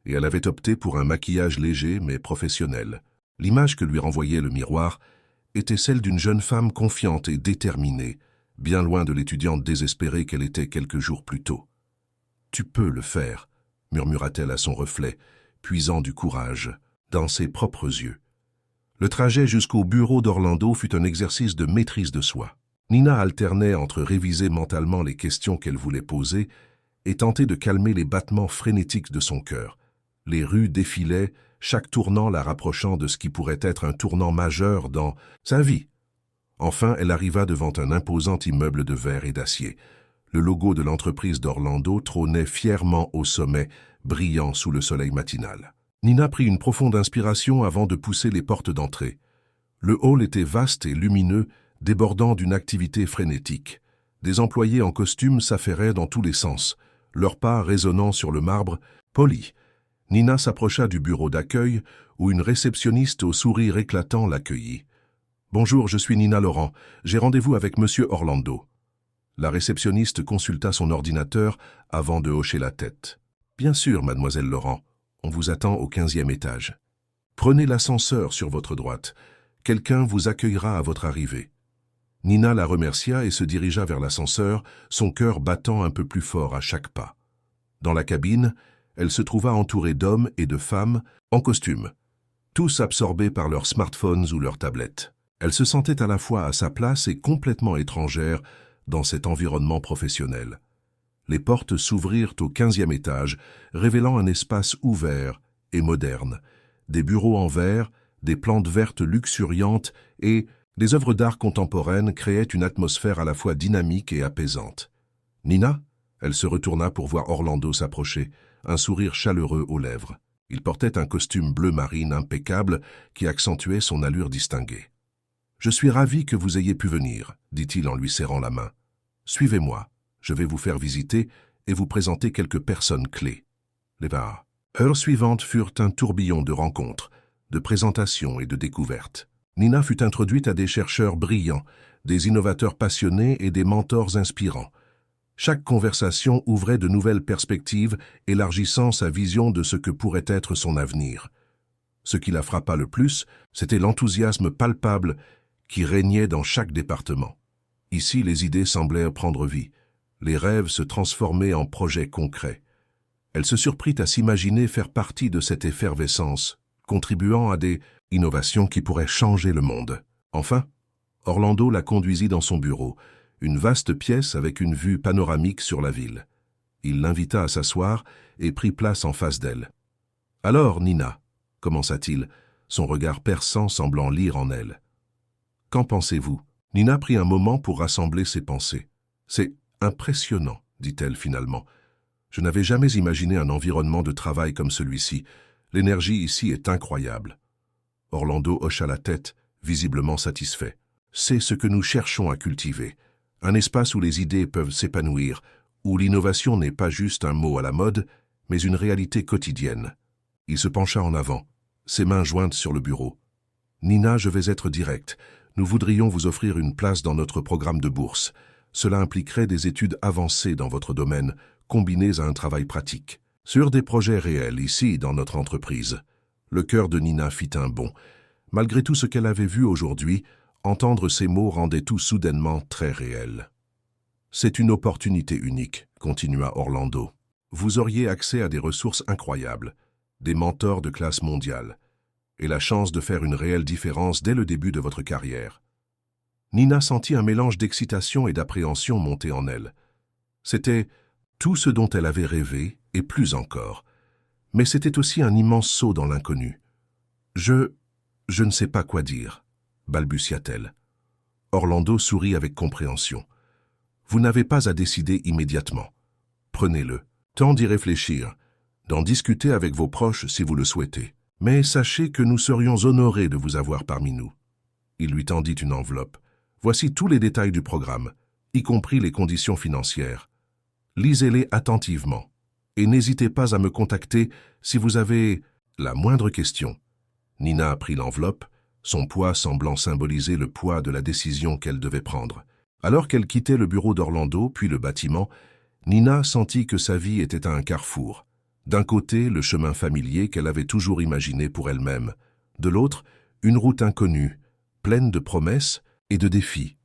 et elle avait opté pour un maquillage léger mais professionnel. L'image que lui renvoyait le miroir était celle d'une jeune femme confiante et déterminée, bien loin de l'étudiante désespérée qu'elle était quelques jours plus tôt. « Tu peux le faire », murmura-t-elle à son reflet, puisant du courage dans ses propres yeux. Le trajet jusqu'au bureau d'Orlando fut un exercice de maîtrise de soi. Nina alternait entre réviser mentalement les questions qu'elle voulait poser et tenter de calmer les battements frénétiques de son cœur. Les rues défilaient, chaque tournant la rapprochant de ce qui pourrait être un tournant majeur dans sa vie. Enfin, elle arriva devant un imposant immeuble de verre et d'acier. Le logo de l'entreprise d'Orlando trônait fièrement au sommet, brillant sous le soleil matinal. Nina prit une profonde inspiration avant de pousser les portes d'entrée. Le hall était vaste et lumineux, débordant d'une activité frénétique. Des employés en costume s'affairaient dans tous les sens, leurs pas résonnant sur le marbre poli. Nina s'approcha du bureau d'accueil, où une réceptionniste au sourire éclatant l'accueillit. « Bonjour, je suis Nina Laurent. J'ai rendez-vous avec Monsieur Orlando. » La réceptionniste consulta son ordinateur avant de hocher la tête. « Bien sûr, mademoiselle Laurent. On vous attend au 15e étage. Prenez l'ascenseur sur votre droite. Quelqu'un vous accueillera à votre arrivée. » Nina la remercia et se dirigea vers l'ascenseur, son cœur battant un peu plus fort à chaque pas. Dans la cabine, elle se trouva entourée d'hommes et de femmes en costume, tous absorbés par leurs smartphones ou leurs tablettes. Elle se sentait à la fois à sa place et complètement étrangère dans cet environnement professionnel. Les portes s'ouvrirent au 15e étage, révélant un espace ouvert et moderne. Des bureaux en verre, des plantes vertes luxuriantes et des œuvres d'art contemporaines créaient une atmosphère à la fois dynamique et apaisante. « Nina ?» Elle se retourna pour voir Orlando s'approcher, un sourire chaleureux aux lèvres. Il portait un costume bleu marine impeccable qui accentuait son allure distinguée. « Je suis ravi que vous ayez pu venir, » dit-il en lui serrant la main. « Suivez-moi, je vais vous faire visiter et vous présenter quelques personnes clés. » Les heures suivantes furent un tourbillon de rencontres, de présentations et de découvertes. Nina fut introduite à des chercheurs brillants, des innovateurs passionnés et des mentors inspirants. Chaque conversation ouvrait de nouvelles perspectives, élargissant sa vision de ce que pourrait être son avenir. Ce qui la frappa le plus, c'était l'enthousiasme palpable qui régnait dans chaque département. Ici, les idées semblaient prendre vie. Les rêves se transformaient en projets concrets. Elle se surprit à s'imaginer faire partie de cette effervescence, contribuant à des innovations qui pourraient changer le monde. Enfin, Orlando la conduisit dans son bureau, une vaste pièce avec une vue panoramique sur la ville. Il l'invita à s'asseoir et prit place en face d'elle. « Alors, Nina, » commença-t-il, son regard perçant semblant lire en elle. « Qu'en pensez-vous » Nina prit un moment pour rassembler ses pensées. « C'est impressionnant, » dit-elle finalement. « Je n'avais jamais imaginé un environnement de travail comme celui-ci. L'énergie ici est incroyable. » Orlando hocha la tête, visiblement satisfait. « C'est ce que nous cherchons à cultiver. Un espace où les idées peuvent s'épanouir, où l'innovation n'est pas juste un mot à la mode, mais une réalité quotidienne. » Il se pencha en avant, ses mains jointes sur le bureau. « Nina, je vais être direct. Nous voudrions vous offrir une place dans notre programme de bourse. Cela impliquerait des études avancées dans votre domaine, combinées à un travail pratique. Sur des projets réels, ici, dans notre entreprise. » Le cœur de Nina fit un bond. Malgré tout ce qu'elle avait vu aujourd'hui, entendre ces mots rendait tout soudainement très réel. « C'est une opportunité unique, » continua Orlando. « Vous auriez accès à des ressources incroyables, des mentors de classe mondiale, et la chance de faire une réelle différence dès le début de votre carrière. » Nina sentit un mélange d'excitation et d'appréhension monter en elle. C'était tout ce dont elle avait rêvé, et plus encore. Mais c'était aussi un immense saut dans l'inconnu. « Je ne sais pas quoi dire, » balbutia-t-elle. Orlando sourit avec compréhension. « Vous n'avez pas à décider immédiatement. Prenez-le, temps d'y réfléchir, d'en discuter avec vos proches si vous le souhaitez. Mais sachez que nous serions honorés de vous avoir parmi nous. » Il lui tendit une enveloppe. « Voici tous les détails du programme, y compris les conditions financières. Lisez-les attentivement et n'hésitez pas à me contacter si vous avez la moindre question. » Nina prit l'enveloppe, son poids semblant symboliser le poids de la décision qu'elle devait prendre. Alors qu'elle quittait le bureau d'Orlando, puis le bâtiment, Nina sentit que sa vie était à un carrefour. D'un côté, le chemin familier qu'elle avait toujours imaginé pour elle-même. De l'autre, une route inconnue, pleine de promesses et de défis.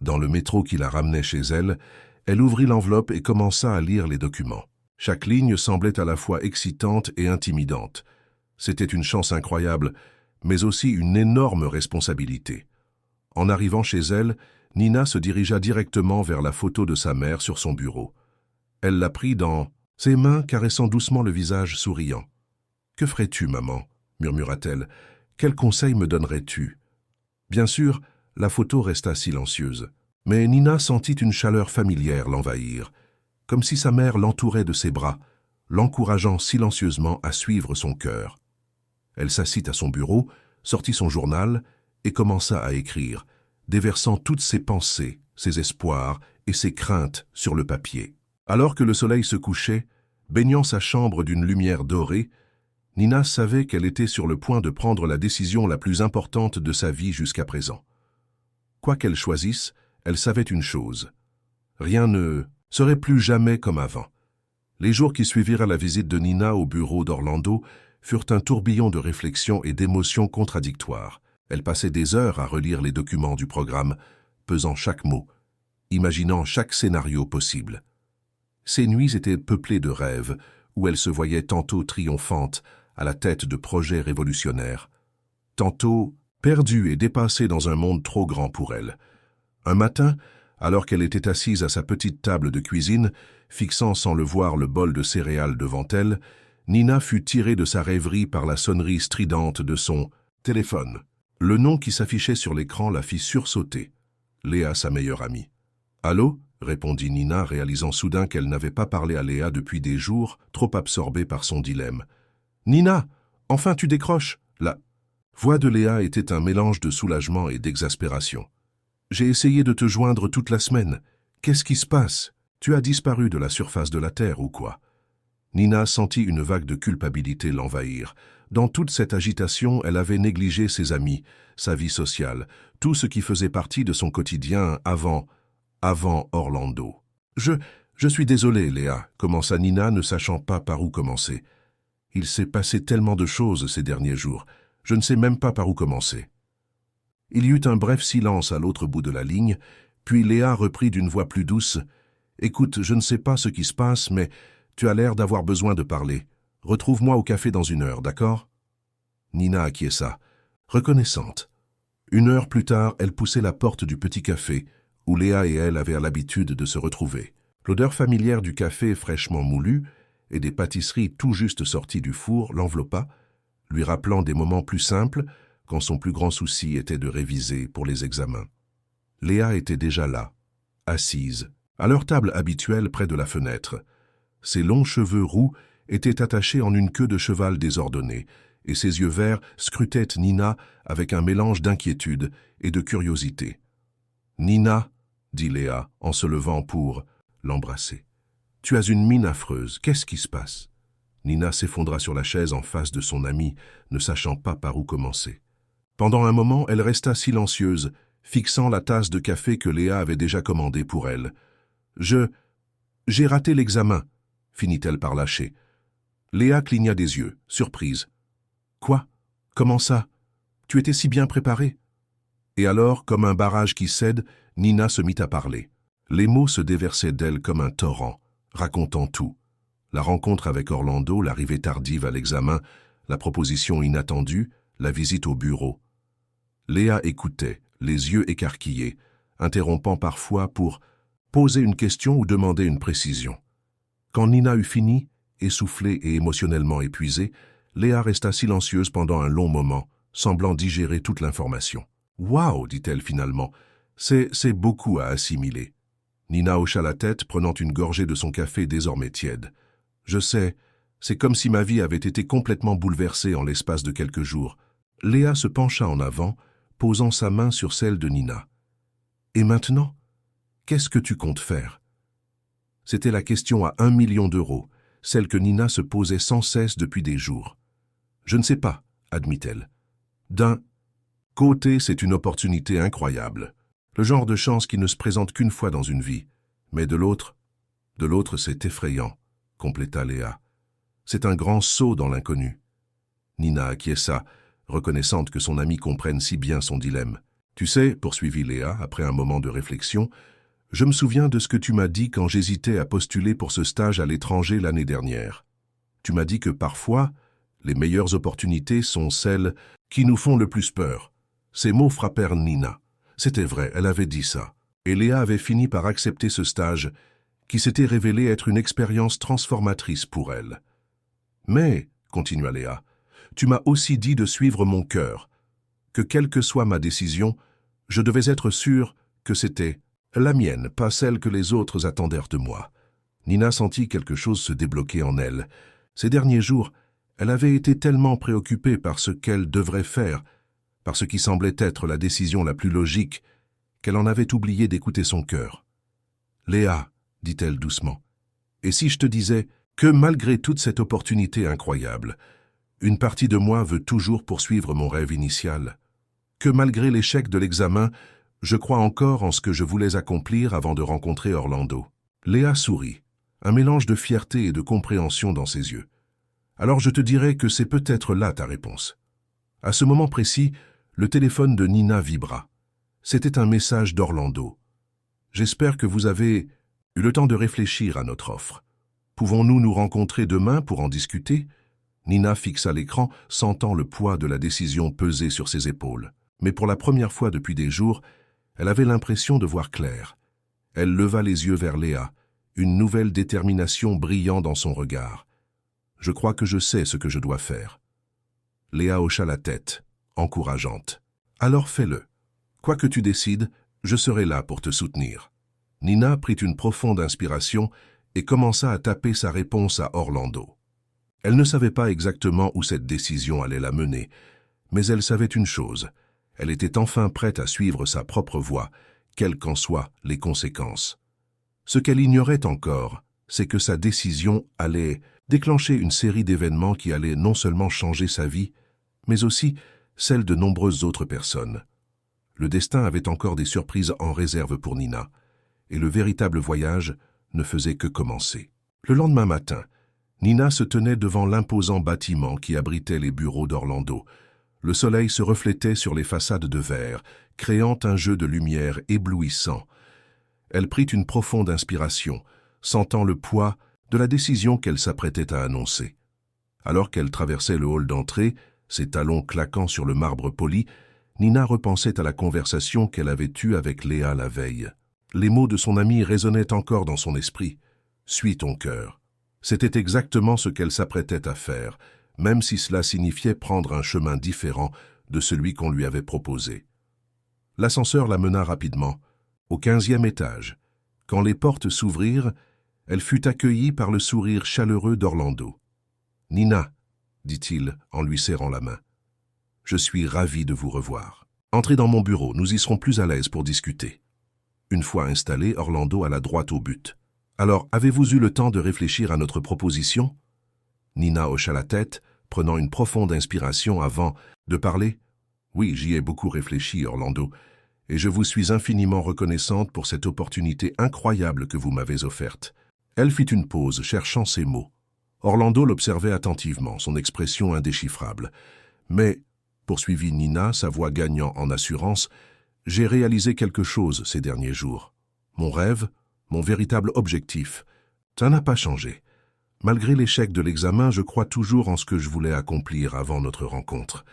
Dans le métro qui la ramenait chez elle, elle ouvrit l'enveloppe et commença à lire les documents. Chaque ligne semblait à la fois excitante et intimidante. C'était une chance incroyable, mais aussi une énorme responsabilité. En arrivant chez elle, Nina se dirigea directement vers la photo de sa mère sur son bureau. Elle la prit dans ses mains, caressant doucement le visage souriant. « Que ferais-tu, maman » murmura-t-elle. « Quel conseil me donnerais-tu » Bien sûr, la photo resta silencieuse, mais Nina sentit une chaleur familière l'envahir, comme si sa mère l'entourait de ses bras, l'encourageant silencieusement à suivre son cœur. Elle s'assit à son bureau, sortit son journal et commença à écrire, déversant toutes ses pensées, ses espoirs et ses craintes sur le papier. Alors que le soleil se couchait, baignant sa chambre d'une lumière dorée, Nina savait qu'elle était sur le point de prendre la décision la plus importante de sa vie jusqu'à présent. Quoi qu'elle choisisse, elle savait une chose. Rien ne serait plus jamais comme avant. Les jours qui suivirent la visite de Nina au bureau d'Orlando furent un tourbillon de réflexions et d'émotions contradictoires. Elle passait des heures à relire les documents du programme, pesant chaque mot, imaginant chaque scénario possible. Ces nuits étaient peuplées de rêves, où elle se voyait tantôt triomphante, à la tête de projets révolutionnaires, tantôt perdue et dépassée dans un monde trop grand pour elle. Un matin, alors qu'elle était assise à sa petite table de cuisine, fixant sans le voir le bol de céréales devant elle, Nina fut tirée de sa rêverie par la sonnerie stridente de son téléphone. Le nom qui s'affichait sur l'écran la fit sursauter. Léa, sa meilleure amie. « Allô ?» répondit Nina, réalisant soudain qu'elle n'avait pas parlé à Léa depuis des jours, trop absorbée par son dilemme. « Nina, enfin tu décroches !» La voix de Léa était un mélange de soulagement et d'exaspération. « J'ai essayé de te joindre toute la semaine. Qu'est-ce qui se passe? Tu as disparu de la surface de la Terre ou quoi ?» Nina sentit une vague de culpabilité l'envahir. Dans toute cette agitation, elle avait négligé ses amis, sa vie sociale, tout ce qui faisait partie de son quotidien avant Orlando. Je suis désolée, Léa, commença Nina, ne sachant pas par où commencer. Il s'est passé tellement de choses ces derniers jours, je ne sais même pas par où commencer. Il y eut un bref silence à l'autre bout de la ligne, puis Léa reprit d'une voix plus douce. « Écoute, je ne sais pas ce qui se passe, mais tu as l'air d'avoir besoin de parler. Retrouve-moi au café dans 1 heure, d'accord ?» Nina acquiesça, reconnaissante. 1 heure plus tard, elle poussait la porte du petit café, où Léa et elle avaient l'habitude de se retrouver. L'odeur familière du café fraîchement moulu et des pâtisseries tout juste sorties du four l'enveloppa, lui rappelant des moments plus simples quand son plus grand souci était de réviser pour les examens. Léa était déjà là, assise, à leur table habituelle près de la fenêtre. Ses longs cheveux roux étaient attachés en une queue de cheval désordonnée, et ses yeux verts scrutaient Nina avec un mélange d'inquiétude et de curiosité. « Nina » dit Léa en se levant pour l'embrasser. « Tu as une mine affreuse, qu'est-ce qui se passe ?» Nina s'effondra sur la chaise en face de son amie, ne sachant pas par où commencer. Pendant un moment, elle resta silencieuse, fixant la tasse de café que Léa avait déjà commandée pour elle. « J'ai raté l'examen », finit-elle par lâcher. Léa cligna des yeux, surprise. « Quoi? Comment ça? Tu étais si bien préparée ?» Et alors, comme un barrage qui cède, Nina se mit à parler. Les mots se déversaient d'elle comme un torrent, racontant tout. La rencontre avec Orlando, l'arrivée tardive à l'examen, la proposition inattendue, la visite au bureau. Léa écoutait, les yeux écarquillés, interrompant parfois pour poser une question ou demander une précision. Quand Nina eut fini, essoufflée et émotionnellement épuisée, Léa resta silencieuse pendant un long moment, semblant digérer toute l'information. « Waouh !» dit-elle finalement. « C'est beaucoup à assimiler. » Nina hocha la tête, prenant une gorgée de son café désormais tiède. « Je sais, c'est comme si ma vie avait été complètement bouleversée en l'espace de quelques jours. » Léa se pencha en avant, posant sa main sur celle de Nina. « Et maintenant, qu'est-ce que tu comptes faire ?» C'était la question à 1 million d'euros, celle que Nina se posait sans cesse depuis des jours. « Je ne sais pas, » admit-elle. « D'un côté, c'est une opportunité incroyable, le genre de chance qui ne se présente qu'une fois dans une vie. Mais de l'autre, c'est effrayant, » compléta Léa. « C'est un grand saut dans l'inconnu. » Nina acquiesça, reconnaissante que son amie comprenne si bien son dilemme. « Tu sais, » poursuivit Léa, après un moment de réflexion, « je me souviens de ce que tu m'as dit quand j'hésitais à postuler pour ce stage à l'étranger l'année dernière. Tu m'as dit que parfois, les meilleures opportunités sont celles qui nous font le plus peur. Ces mots frappèrent Nina. C'était vrai, elle avait dit ça. Et Léa avait fini par accepter ce stage qui s'était révélé être une expérience transformatrice pour elle. Mais, continua Léa, tu m'as aussi dit de suivre mon cœur, que quelle que soit ma décision, je devais être sûr que c'était la mienne, pas celle que les autres attendèrent de moi. Nina sentit quelque chose se débloquer en elle. Ces derniers jours, elle avait été tellement préoccupée par ce qu'elle devrait faire, par ce qui semblait être la décision la plus logique, qu'elle en avait oublié d'écouter son cœur. « Léa, dit-elle doucement, et si je te disais que malgré toute cette opportunité incroyable, une partie de moi veut toujours poursuivre mon rêve initial, que malgré l'échec de l'examen, je crois encore en ce que je voulais accomplir avant de rencontrer Orlando. » Léa sourit, un mélange de fierté et de compréhension dans ses yeux. « Alors je te dirais que c'est peut-être là ta réponse. » À ce moment précis, le téléphone de Nina vibra. C'était un message d'Orlando. « J'espère que vous avez eu le temps de réfléchir à notre offre. Pouvons-nous nous rencontrer demain pour en discuter ?» Nina fixa l'écran, sentant le poids de la décision peser sur ses épaules. Mais pour la première fois depuis des jours, elle avait l'impression de voir clair. Elle leva les yeux vers Léa, une nouvelle détermination brillant dans son regard. « Je crois que je sais ce que je dois faire. » Léa hocha la tête, encourageante. « Alors fais-le. Quoi que tu décides, je serai là pour te soutenir. » Nina prit une profonde inspiration et commença à taper sa réponse à Orlando. Elle ne savait pas exactement où cette décision allait la mener, mais elle savait une chose. Elle était enfin prête à suivre sa propre voie, quelles qu'en soient les conséquences. Ce qu'elle ignorait encore, c'est que sa décision allait déclencher une série d'événements qui allaient non seulement changer sa vie, mais aussi celle de nombreuses autres personnes. Le destin avait encore des surprises en réserve pour Nina, et le véritable voyage ne faisait que commencer. Le lendemain matin, Nina se tenait devant l'imposant bâtiment qui abritait les bureaux d'Orlando. Le soleil se reflétait sur les façades de verre, créant un jeu de lumière éblouissant. Elle prit une profonde inspiration, sentant le poids de la décision qu'elle s'apprêtait à annoncer. Alors qu'elle traversait le hall d'entrée, ses talons claquant sur le marbre poli, Nina repensait à la conversation qu'elle avait eue avec Léa la veille. Les mots de son amie résonnaient encore dans son esprit. « Suis ton cœur ». C'était exactement ce qu'elle s'apprêtait à faire, même si cela signifiait prendre un chemin différent de celui qu'on lui avait proposé. L'ascenseur la mena rapidement, au 15e étage. Quand les portes s'ouvrirent, elle fut accueillie par le sourire chaleureux d'Orlando. « Nina », dit-il en lui serrant la main, « je suis ravi de vous revoir. Entrez dans mon bureau, nous y serons plus à l'aise pour discuter. » Une fois installé, Orlando alla droit au but. « Alors, avez-vous eu le temps de réfléchir à notre proposition ?» Nina hocha la tête, prenant une profonde inspiration avant de parler. « Oui, j'y ai beaucoup réfléchi, Orlando, et je vous suis infiniment reconnaissante pour cette opportunité incroyable que vous m'avez offerte. » Elle fit une pause, cherchant ses mots. Orlando l'observait attentivement, son expression indéchiffrable. « Mais, poursuivit Nina, sa voix gagnant en assurance, j'ai réalisé quelque chose ces derniers jours. Mon rêve, mon véritable objectif, ça n'a pas changé. Malgré l'échec de l'examen, je crois toujours en ce que je voulais accomplir avant notre rencontre. »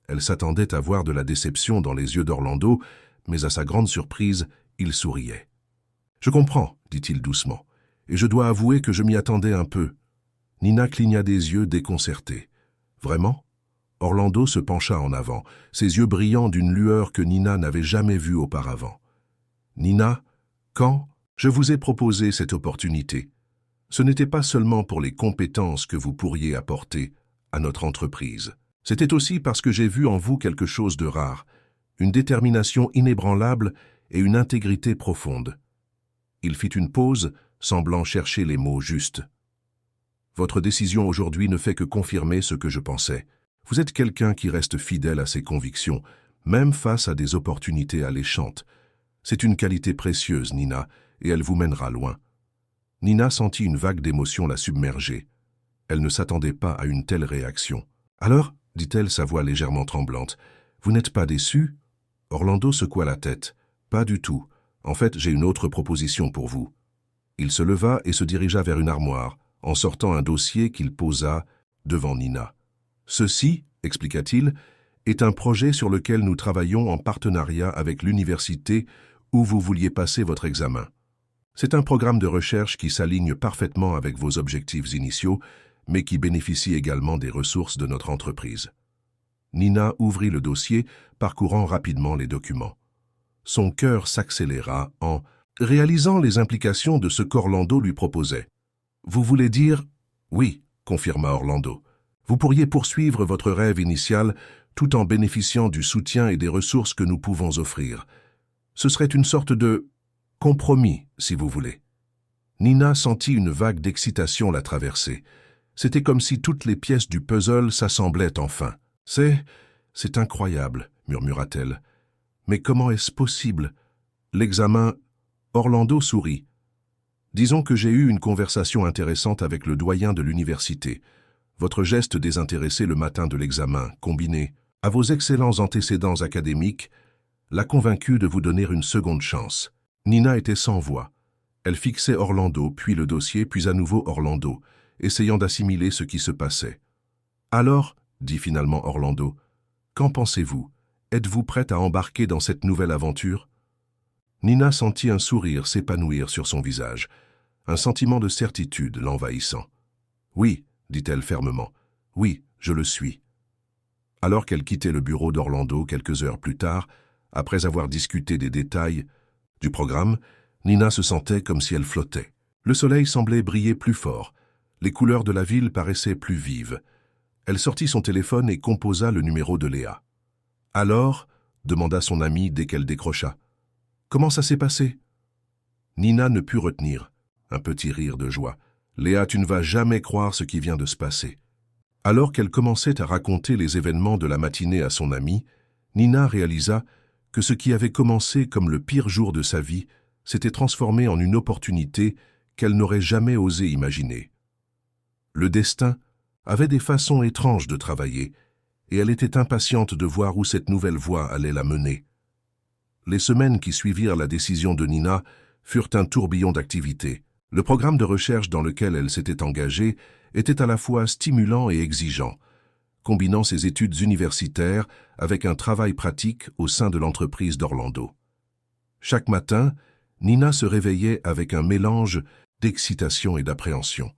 Elle s'attendait à voir de la déception dans les yeux d'Orlando, mais à sa grande surprise, il souriait. « Je comprends, dit-il doucement, et je dois avouer que je m'y attendais un peu. » Nina cligna des yeux déconcertés. « Vraiment ?» Orlando se pencha en avant, ses yeux brillants d'une lueur que Nina n'avait jamais vue auparavant. « Nina, quand je vous ai proposé cette opportunité, ce n'était pas seulement pour les compétences que vous pourriez apporter à notre entreprise. C'était aussi parce que j'ai vu en vous quelque chose de rare, une détermination inébranlable et une intégrité profonde. » Il fit une pause, semblant chercher les mots justes. « Votre décision aujourd'hui ne fait que confirmer ce que je pensais. Vous êtes quelqu'un qui reste fidèle à ses convictions, même face à des opportunités alléchantes. C'est une qualité précieuse, Nina, et elle vous mènera loin. » Nina sentit une vague d'émotion la submerger. Elle ne s'attendait pas à une telle réaction. « Alors, dit-elle, sa voix légèrement tremblante, vous n'êtes pas déçu ?» Orlando secoua la tête. « Pas du tout. En fait, j'ai une autre proposition pour vous. » Il se leva et se dirigea vers une armoire, en sortant un dossier qu'il posa devant Nina. « Ceci, expliqua-t-il, est un projet sur lequel nous travaillons en partenariat avec l'université où vous vouliez passer votre examen. C'est un programme de recherche qui s'aligne parfaitement avec vos objectifs initiaux, mais qui bénéficie également des ressources de notre entreprise. Nina ouvrit le dossier, parcourant rapidement les documents. Son cœur s'accéléra en réalisant les implications de ce qu'Orlando lui proposait. « Vous voulez dire… » ?»« Oui, » confirma Orlando. « Vous pourriez poursuivre votre rêve initial tout en bénéficiant du soutien et des ressources que nous pouvons offrir. Ce serait une sorte de compromis, si vous voulez. » Nina sentit une vague d'excitation la traverser. C'était comme si toutes les pièces du puzzle s'assemblaient enfin. « C'est incroyable, » murmura-t-elle. « Mais comment est-ce possible? L'examen… » Orlando sourit. « Disons que j'ai eu une conversation intéressante avec le doyen de l'université. Votre geste désintéressé le matin de l'examen, combiné à vos excellents antécédents académiques, l'a convaincu de vous donner une seconde chance. » Nina était sans voix. Elle fixait Orlando, puis le dossier, puis à nouveau Orlando, essayant d'assimiler ce qui se passait. « Alors, » dit finalement Orlando, « qu'en pensez-vous? Êtes-vous prête à embarquer dans cette nouvelle aventure ?» Nina sentit un sourire s'épanouir sur son visage, un sentiment de certitude l'envahissant. « Oui, » dit-elle fermement, « oui, je le suis. » Alors qu'elle quittait le bureau d'Orlando quelques heures plus tard, après avoir discuté des détails du programme, Nina se sentait comme si elle flottait. Le soleil semblait briller plus fort, les couleurs de la ville paraissaient plus vives. Elle sortit son téléphone et composa le numéro de Léa. « Alors ?» demanda son amie dès qu'elle décrocha. « Comment ça s'est passé ?» Nina ne put retenir un petit rire de joie. « Léa, tu ne vas jamais croire ce qui vient de se passer. » Alors qu'elle commençait à raconter les événements de la matinée à son amie, Nina réalisa que ce qui avait commencé comme le pire jour de sa vie s'était transformé en une opportunité qu'elle n'aurait jamais osé imaginer. Le destin avait des façons étranges de travailler, et elle était impatiente de voir où cette nouvelle voie allait la mener. Les semaines qui suivirent la décision de Nina furent un tourbillon d'activités. Le programme de recherche dans lequel elle s'était engagée était à la fois stimulant et exigeant, combinant ses études universitaires avec un travail pratique au sein de l'entreprise d'Orlando. Chaque matin, Nina se réveillait avec un mélange d'excitation et d'appréhension.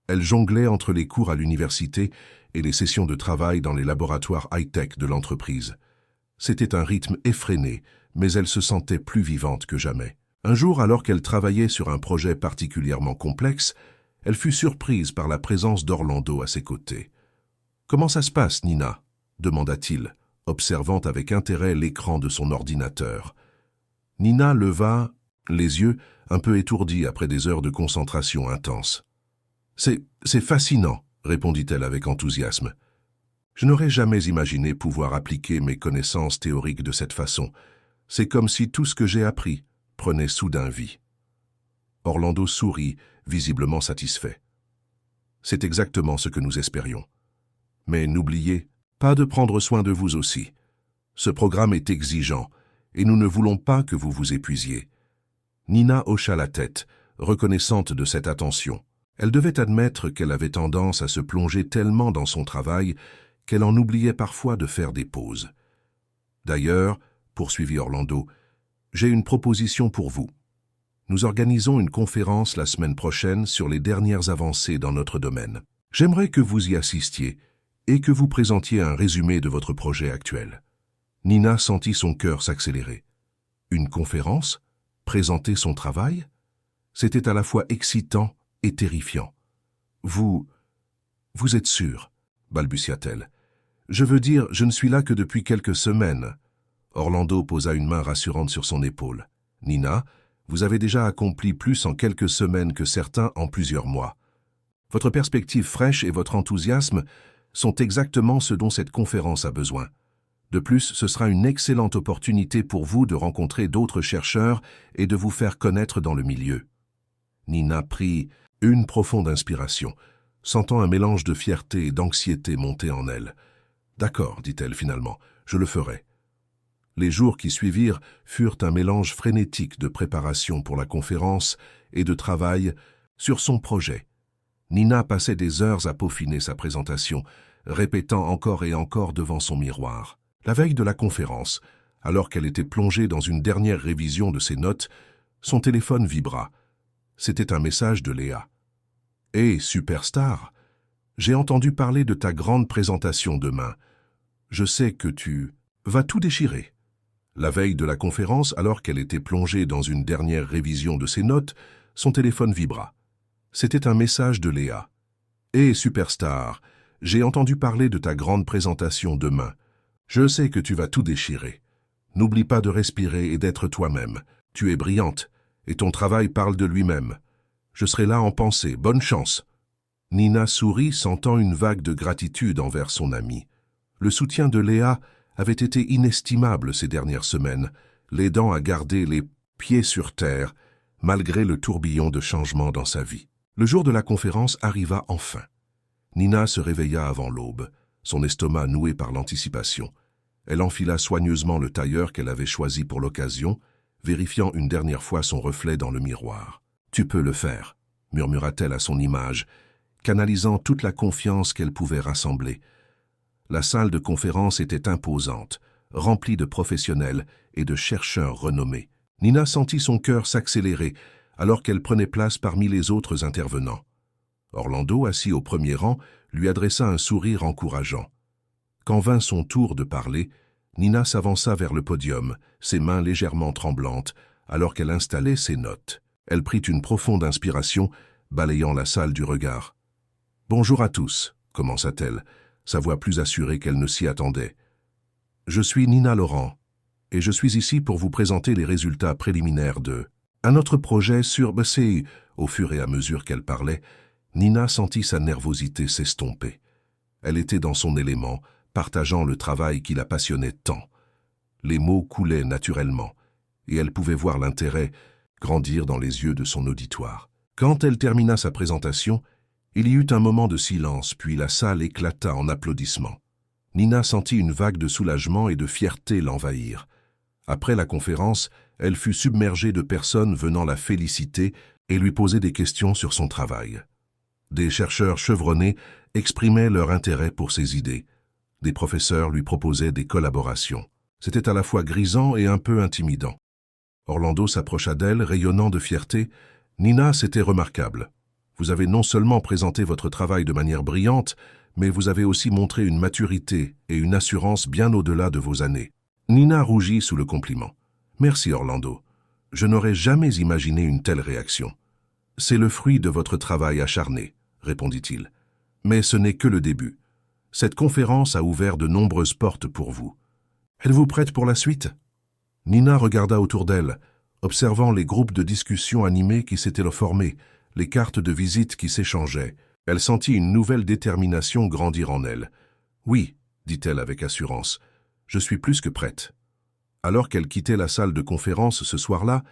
Elle jonglait entre les cours à l'université et les sessions de travail dans les laboratoires high-tech de l'entreprise. C'était un rythme effréné, mais elle se sentait plus vivante que jamais. Un jour, alors qu'elle travaillait sur un projet particulièrement complexe, elle fut surprise par la présence d'Orlando à ses côtés. « Comment ça se passe, Nina ?» demanda-t-il, observant avec intérêt l'écran de son ordinateur. Nina leva les yeux, un peu étourdis après des heures de concentration intense. « C'est fascinant », répondit-elle avec enthousiasme. « Je n'aurais jamais imaginé pouvoir appliquer mes connaissances théoriques de cette façon. C'est comme si tout ce que j'ai appris prenait soudain vie. » Orlando sourit, visiblement satisfait. « C'est exactement ce que nous espérions. Mais n'oubliez pas de prendre soin de vous aussi. Ce programme est exigeant, et nous ne voulons pas que vous vous épuisiez. » Nina hocha la tête, reconnaissante de cette attention. Elle devait admettre qu'elle avait tendance à se plonger tellement dans son travail qu'elle en oubliait parfois de faire des pauses. « D'ailleurs, » poursuivit Orlando, « j'ai une proposition pour vous. Nous organisons une conférence la semaine prochaine sur les dernières avancées dans notre domaine. J'aimerais que vous y assistiez et que vous présentiez un résumé de votre projet actuel. » Nina sentit son cœur s'accélérer. Une conférence? Présenter son travail? C'était à la fois excitant et terrifiant. « Vous êtes sûr ?» balbutia-t-elle. « Je veux dire, je ne suis là que depuis quelques semaines. » Orlando posa une main rassurante sur son épaule. « Nina, vous avez déjà accompli plus en quelques semaines que certains en plusieurs mois. Votre perspective fraîche et votre enthousiasme sont exactement ce dont cette conférence a besoin. De plus, ce sera une excellente opportunité pour vous de rencontrer d'autres chercheurs et de vous faire connaître dans le milieu. » Nina prit une profonde inspiration, sentant un mélange de fierté et d'anxiété monter en elle. « D'accord, dit-elle finalement, je le ferai. » Les jours qui suivirent furent un mélange frénétique de préparation pour la conférence et de travail sur son projet. Nina passait des heures à peaufiner sa présentation, répétant encore et encore devant son miroir. La veille de la conférence, alors qu'elle était plongée dans une dernière révision de ses notes, son téléphone vibra. C'était un message de Léa. « Hé, superstar, j'ai entendu parler de ta grande présentation demain. Je sais que tu vas tout déchirer. » La veille de la conférence, alors qu'elle était plongée dans une dernière révision de ses notes, son téléphone vibra. C'était un message de Léa. « Hé, superstar, j'ai entendu parler de ta grande présentation demain. Je sais que tu vas tout déchirer. N'oublie pas de respirer et d'être toi-même. Tu es brillante, et ton travail parle de lui-même. Je serai là en pensée. Bonne chance. » Nina sourit, sentant une vague de gratitude envers son amie. Le soutien de Léa avait été inestimable ces dernières semaines, l'aidant à garder les pieds sur terre, malgré le tourbillon de changements dans sa vie. Le jour de la conférence arriva enfin. Nina se réveilla avant l'aube, son estomac noué par l'anticipation. Elle enfila soigneusement le tailleur qu'elle avait choisi pour l'occasion, vérifiant une dernière fois son reflet dans le miroir. « Tu peux le faire », murmura-t-elle à son image, canalisant toute la confiance qu'elle pouvait rassembler. La salle de conférence était imposante, remplie de professionnels et de chercheurs renommés. Nina sentit son cœur s'accélérer alors qu'elle prenait place parmi les autres intervenants. Orlando, assis au premier rang, lui adressa un sourire encourageant. Quand vint son tour de parler, Nina s'avança vers le podium, ses mains légèrement tremblantes, alors qu'elle installait ses notes. Elle prit une profonde inspiration, balayant la salle du regard. « Bonjour à tous », commença-t-elle, sa voix plus assurée qu'elle ne s'y attendait. « Je suis Nina Laurent, et je suis ici pour vous présenter les résultats préliminaires de un autre projet sur BCI. » Au fur et à mesure qu'elle parlait, Nina sentit sa nervosité s'estomper. Elle était dans son élément, partageant le travail qui la passionnait tant. Les mots coulaient naturellement, et elle pouvait voir l'intérêt grandir dans les yeux de son auditoire. Quand elle termina sa présentation, il y eut un moment de silence, puis la salle éclata en applaudissements. Nina sentit une vague de soulagement et de fierté l'envahir. Après la conférence, elle fut submergée de personnes venant la féliciter et lui poser des questions sur son travail. Des chercheurs chevronnés exprimaient leur intérêt pour ses idées. Des professeurs lui proposaient des collaborations. C'était à la fois grisant et un peu intimidant. Orlando s'approcha d'elle, rayonnant de fierté. « Nina, c'était remarquable. Vous avez non seulement présenté votre travail de manière brillante, mais vous avez aussi montré une maturité et une assurance bien au-delà de vos années. » Nina rougit sous le compliment. « Merci, Orlando. Je n'aurais jamais imaginé une telle réaction. »« C'est le fruit de votre travail acharné, » répondit-il. « Mais ce n'est que le début. Cette conférence a ouvert de nombreuses portes pour vous. Êtes-vous prête pour la suite ?» Nina regarda autour d'elle, observant les groupes de discussion animés qui s'étaient formés, les cartes de visite qui s'échangeaient. Elle sentit une nouvelle détermination grandir en elle. « Oui, » dit-elle avec assurance, « je suis plus que prête. » Alors qu'elle quittait la salle de conférence ce soir-là,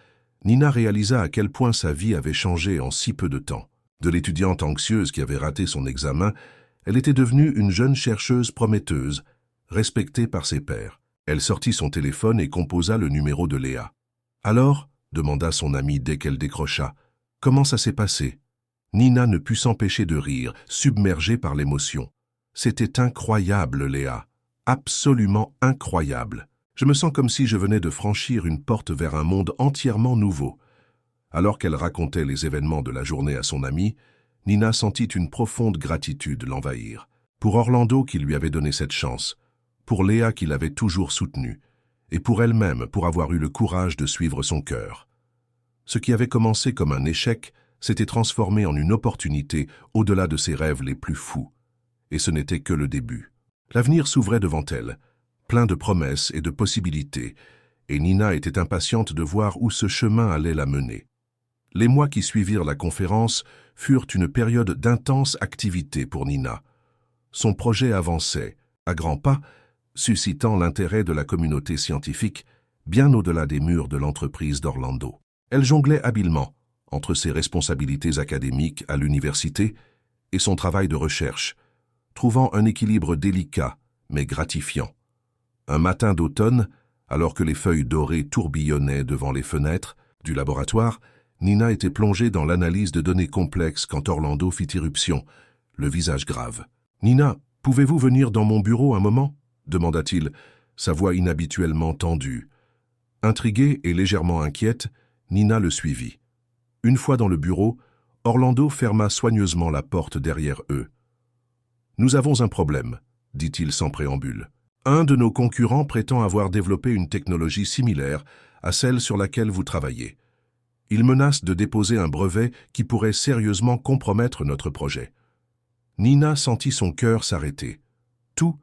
Nina réalisa à quel point sa vie avait changé en si peu de temps. De l'étudiante anxieuse qui avait raté son examen, elle était devenue une jeune chercheuse prometteuse, respectée par ses pairs. Elle sortit son téléphone et composa le numéro de Léa. « Alors ?» demanda son amie dès qu'elle décrocha. « Comment ça s'est passé ?» Nina ne put s'empêcher de rire, submergée par l'émotion. « C'était incroyable, Léa. Absolument incroyable. Je me sens comme si je venais de franchir une porte vers un monde entièrement nouveau. » Alors qu'elle racontait les événements de la journée à son amie, Nina sentit une profonde gratitude l'envahir. Pour Orlando qui lui avait donné cette chance, pour Léa qui l'avait toujours soutenue, et pour elle-même pour avoir eu le courage de suivre son cœur. Ce qui avait commencé comme un échec s'était transformé en une opportunité au-delà de ses rêves les plus fous. Et ce n'était que le début. L'avenir s'ouvrait devant elle, plein de promesses et de possibilités, et Nina était impatiente de voir où ce chemin allait la mener. Les mois qui suivirent la conférence furent une période d'intense activité pour Nina. Son projet avançait, à grands pas, suscitant l'intérêt de la communauté scientifique, bien au-delà des murs de l'entreprise d'Orlando. Elle jonglait habilement entre ses responsabilités académiques à l'université et son travail de recherche, trouvant un équilibre délicat mais gratifiant. Un matin d'automne, alors que les feuilles dorées tourbillonnaient devant les fenêtres du laboratoire, Nina était plongée dans l'analyse de données complexes quand Orlando fit irruption, le visage grave. « Nina, Pouvez-vous venir dans mon bureau un moment » demanda-t-il, sa voix inhabituellement tendue. Intriguée et légèrement inquiète, Nina le suivit. Une fois dans le bureau, Orlando ferma soigneusement la porte derrière eux. « Nous avons un problème », dit-il sans préambule. « Un de nos concurrents prétend avoir développé une technologie similaire à celle sur laquelle vous travaillez. Il menace de déposer un brevet qui pourrait sérieusement compromettre notre projet. » Nina sentit son cœur s'arrêter. Tout,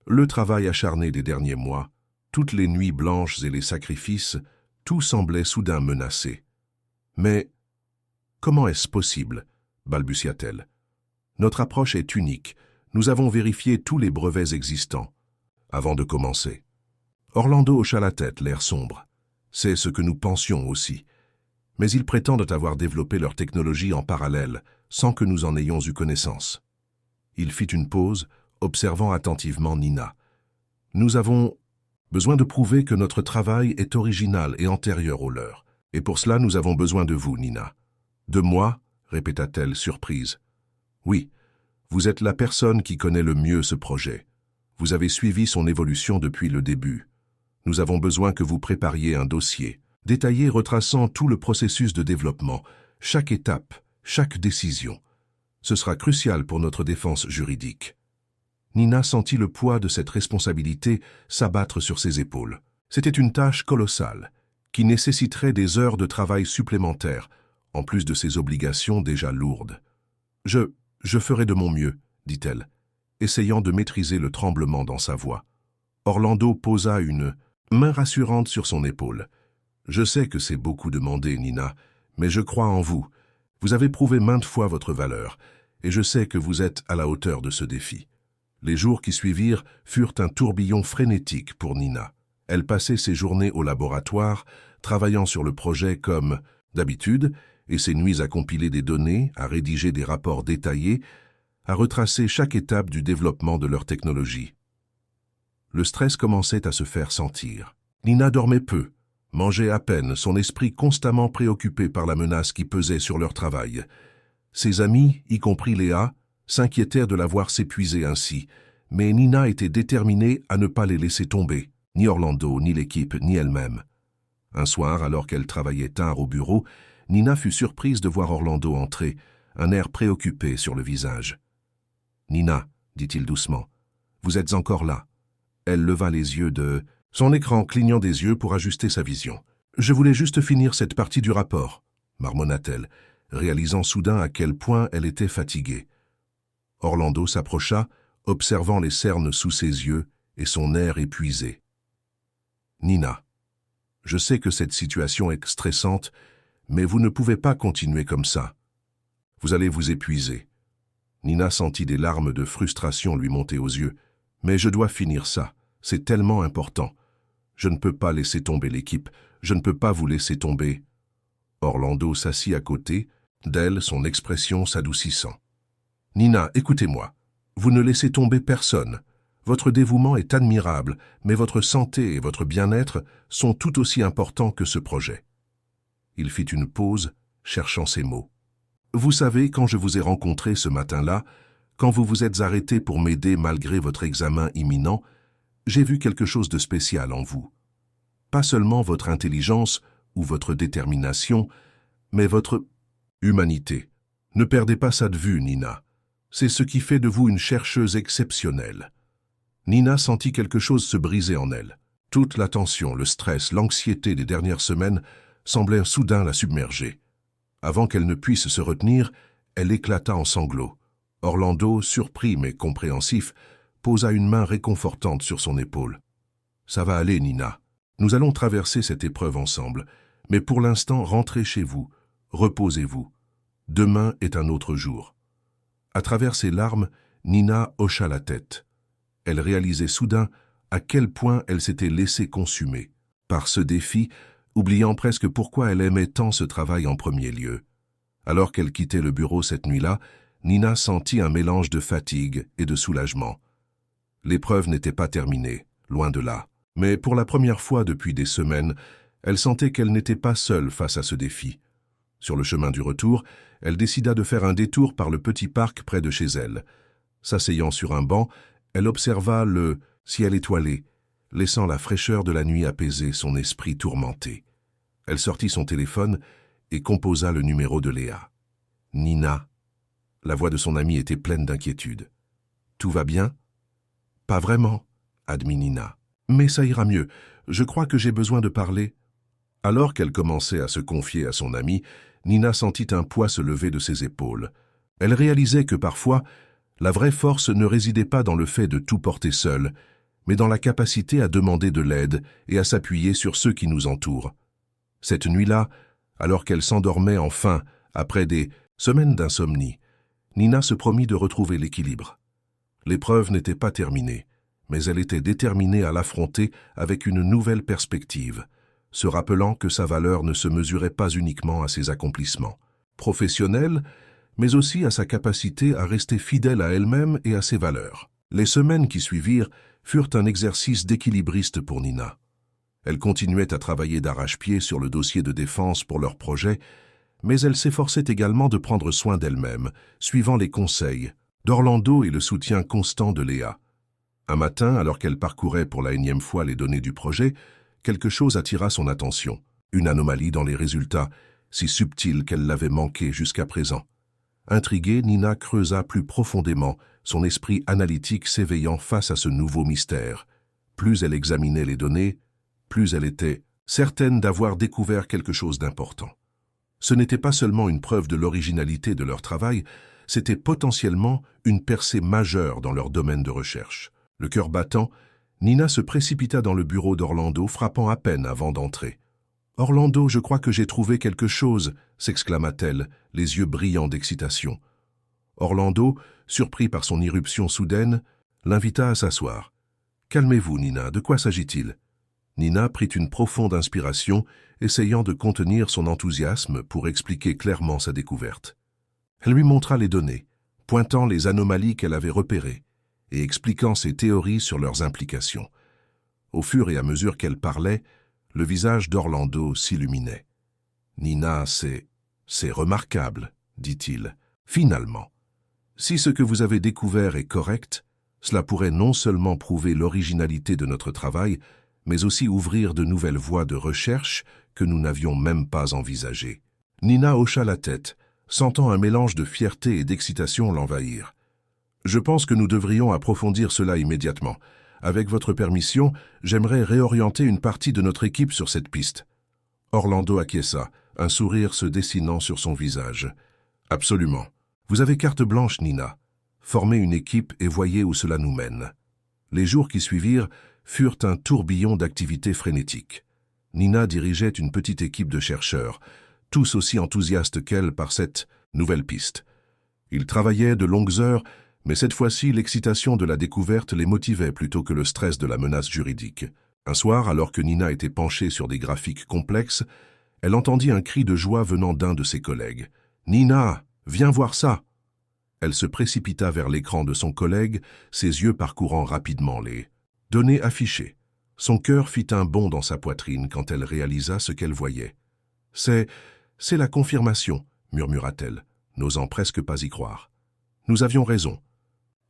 le travail acharné des derniers mois, toutes les nuits blanches et les sacrifices, tout semblait soudain menacé. « Mais comment est-ce possible ?» balbutia-t-elle. « Notre approche est unique. Nous avons vérifié tous les brevets existants. » Avant de commencer. Orlando hocha la tête, l'air sombre. « C'est ce que nous pensions aussi. Mais ils prétendent avoir développé leur technologie en parallèle, sans que nous en ayons eu connaissance. » Il fit une pause, observant attentivement Nina. « Nous avons besoin de prouver que notre travail est original et antérieur au leur. Et pour cela, nous avons besoin de vous, Nina. »« De moi ?» répéta-t-elle, surprise. « Oui, vous êtes la personne qui connaît le mieux ce projet. Vous avez suivi son évolution depuis le début. Nous avons besoin que vous prépariez un dossier, détaillé retraçant tout le processus de développement, chaque étape, chaque décision. Ce sera crucial pour notre défense juridique. » Nina sentit le poids de cette responsabilité s'abattre sur ses épaules. C'était une tâche colossale, qui nécessiterait des heures de travail supplémentaires, en plus de ses obligations déjà lourdes. « Je ferai de mon mieux, » dit-elle, essayant de maîtriser le tremblement dans sa voix. Orlando posa une main rassurante sur son épaule. « Je sais que c'est beaucoup demandé, Nina, mais je crois en vous. Vous avez prouvé maintes fois votre valeur, et je sais que vous êtes à la hauteur de ce défi. » Les jours qui suivirent furent un tourbillon frénétique pour Nina. Elle passait ses journées au laboratoire, travaillant sur le projet comme d'habitude, et ses nuits à compiler des données, à rédiger des rapports détaillés, à retracer chaque étape du développement de leur technologie. Le stress commençait à se faire sentir. Nina dormait peu, mangeait à peine, son esprit constamment préoccupé par la menace qui pesait sur leur travail. Ses amis, y compris Léa, s'inquiétèrent de la voir s'épuiser ainsi, mais Nina était déterminée à ne pas les laisser tomber, ni Orlando, ni l'équipe, ni elle-même. Un soir, alors qu'elle travaillait tard au bureau, Nina fut surprise de voir Orlando entrer, un air préoccupé sur le visage. « Nina, » dit-il doucement, « vous êtes encore là. » Elle leva les yeux de son écran, clignant des yeux pour ajuster sa vision. « Je voulais juste finir cette partie du rapport, » marmonna-t-elle, réalisant soudain à quel point elle était fatiguée. Orlando s'approcha, observant les cernes sous ses yeux et son air épuisé. « Nina, je sais que cette situation est stressante, mais vous ne pouvez pas continuer comme ça. Vous allez vous épuiser. » Nina sentit des larmes de frustration lui monter aux yeux. « Mais je dois finir ça, c'est tellement important. Je ne peux pas laisser tomber l'équipe, je ne peux pas vous laisser tomber. » Orlando s'assit à côté d'elle, son expression s'adoucissant. « Nina, écoutez-moi. Vous ne laissez tomber personne. Votre dévouement est admirable, mais votre santé et votre bien-être sont tout aussi importants que ce projet. » Il fit une pause, cherchant ses mots. « Vous savez, quand je vous ai rencontré ce matin-là, quand vous vous êtes arrêté pour m'aider malgré votre examen imminent, j'ai vu quelque chose de spécial en vous. Pas seulement votre intelligence ou votre détermination, mais votre humanité. Ne perdez pas ça de vue, Nina. C'est ce qui fait de vous une chercheuse exceptionnelle. » Nina sentit quelque chose se briser en elle. Toute la tension, le stress, l'anxiété des dernières semaines semblaient soudain la submerger. Avant qu'elle ne puisse se retenir, elle éclata en sanglots. Orlando, surpris mais compréhensif, posa une main réconfortante sur son épaule. « Ça va aller, Nina. Nous allons traverser cette épreuve ensemble. Mais pour l'instant, rentrez chez vous. Reposez-vous. Demain est un autre jour. » À travers ses larmes, Nina hocha la tête. Elle réalisait soudain à quel point elle s'était laissée consumer par ce défi, oubliant presque pourquoi elle aimait tant ce travail en premier lieu. Alors qu'elle quittait le bureau cette nuit-là, Nina sentit un mélange de fatigue et de soulagement. L'épreuve n'était pas terminée, loin de là. Mais pour la première fois depuis des semaines, elle sentait qu'elle n'était pas seule face à ce défi. Sur le chemin du retour, elle décida de faire un détour par le petit parc près de chez elle. S'asseyant sur un banc, elle observa le ciel étoilé, laissant la fraîcheur de la nuit apaiser son esprit tourmenté. Elle sortit son téléphone et composa le numéro de Léa. « Nina ». La voix de son amie était pleine d'inquiétude. « Tout va bien ?»« Pas vraiment », admit Nina. « Mais ça ira mieux. Je crois que j'ai besoin de parler. » Alors qu'elle commençait à se confier à son amie, Nina sentit un poids se lever de ses épaules. Elle réalisait que parfois, la vraie force ne résidait pas dans le fait de tout porter seule, mais dans la capacité à demander de l'aide et à s'appuyer sur ceux qui nous entourent. Cette nuit-là, alors qu'elle s'endormait enfin après des semaines d'insomnie, Nina se promit de retrouver l'équilibre. L'épreuve n'était pas terminée, mais elle était déterminée à l'affronter avec une nouvelle perspective, se rappelant que sa valeur ne se mesurait pas uniquement à ses accomplissements professionnels, mais aussi à sa capacité à rester fidèle à elle-même et à ses valeurs. Les semaines qui suivirent furent un exercice d'équilibriste pour Nina. Elle continuait à travailler d'arrache-pied sur le dossier de défense pour leur projet, mais elle s'efforçait également de prendre soin d'elle-même, suivant les conseils d'Orlando et le soutien constant de Léa. Un matin, alors qu'elle parcourait pour la énième fois les données du projet, quelque chose attira son attention, une anomalie dans les résultats, si subtile qu'elle l'avait manqué jusqu'à présent. Intriguée, Nina creusa plus profondément, son esprit analytique s'éveillant face à ce nouveau mystère. Plus elle examinait les données, plus elle était certaine d'avoir découvert quelque chose d'important. Ce n'était pas seulement une preuve de l'originalité de leur travail, c'était potentiellement une percée majeure dans leur domaine de recherche. Le cœur battant, Nina se précipita dans le bureau d'Orlando, frappant à peine avant d'entrer. « Orlando, je crois que j'ai trouvé quelque chose !» s'exclama-t-elle, les yeux brillants d'excitation. Orlando, surpris par son irruption soudaine, l'invita à s'asseoir. « Calmez-vous, Nina, de quoi s'agit-il » Nina prit une profonde inspiration, essayant de contenir son enthousiasme pour expliquer clairement sa découverte. Elle lui montra les données, pointant les anomalies qu'elle avait repérées et expliquant ses théories sur leurs implications. Au fur et à mesure qu'elle parlait, le visage d'Orlando s'illuminait. « Nina, c'est remarquable, dit-il. Finalement, si ce que vous avez découvert est correct, cela pourrait non seulement prouver l'originalité de notre travail, mais aussi ouvrir de nouvelles voies de recherche que nous n'avions même pas envisagées. » Nina hocha la tête, sentant un mélange de fierté et d'excitation l'envahir. « Je pense que nous devrions approfondir cela immédiatement. Avec votre permission, j'aimerais réorienter une partie de notre équipe sur cette piste. » Orlando acquiesça, un sourire se dessinant sur son visage. « Absolument. Vous avez carte blanche, Nina. Formez une équipe et voyez où cela nous mène. » Les jours qui suivirent furent un tourbillon d'activités frénétiques. Nina dirigeait une petite équipe de chercheurs, tous aussi enthousiastes qu'elle par cette nouvelle piste. Ils travaillaient de longues heures, mais cette fois-ci, l'excitation de la découverte les motivait plutôt que le stress de la menace juridique. Un soir, alors que Nina était penchée sur des graphiques complexes, elle entendit un cri de joie venant d'un de ses collègues. « Nina, viens voir ça !» Elle se précipita vers l'écran de son collègue, ses yeux parcourant rapidement les données affichées. Son cœur fit un bond dans sa poitrine quand elle réalisa ce qu'elle voyait. « C'est la confirmation », murmura-t-elle, n'osant presque pas y croire. Nous avions raison.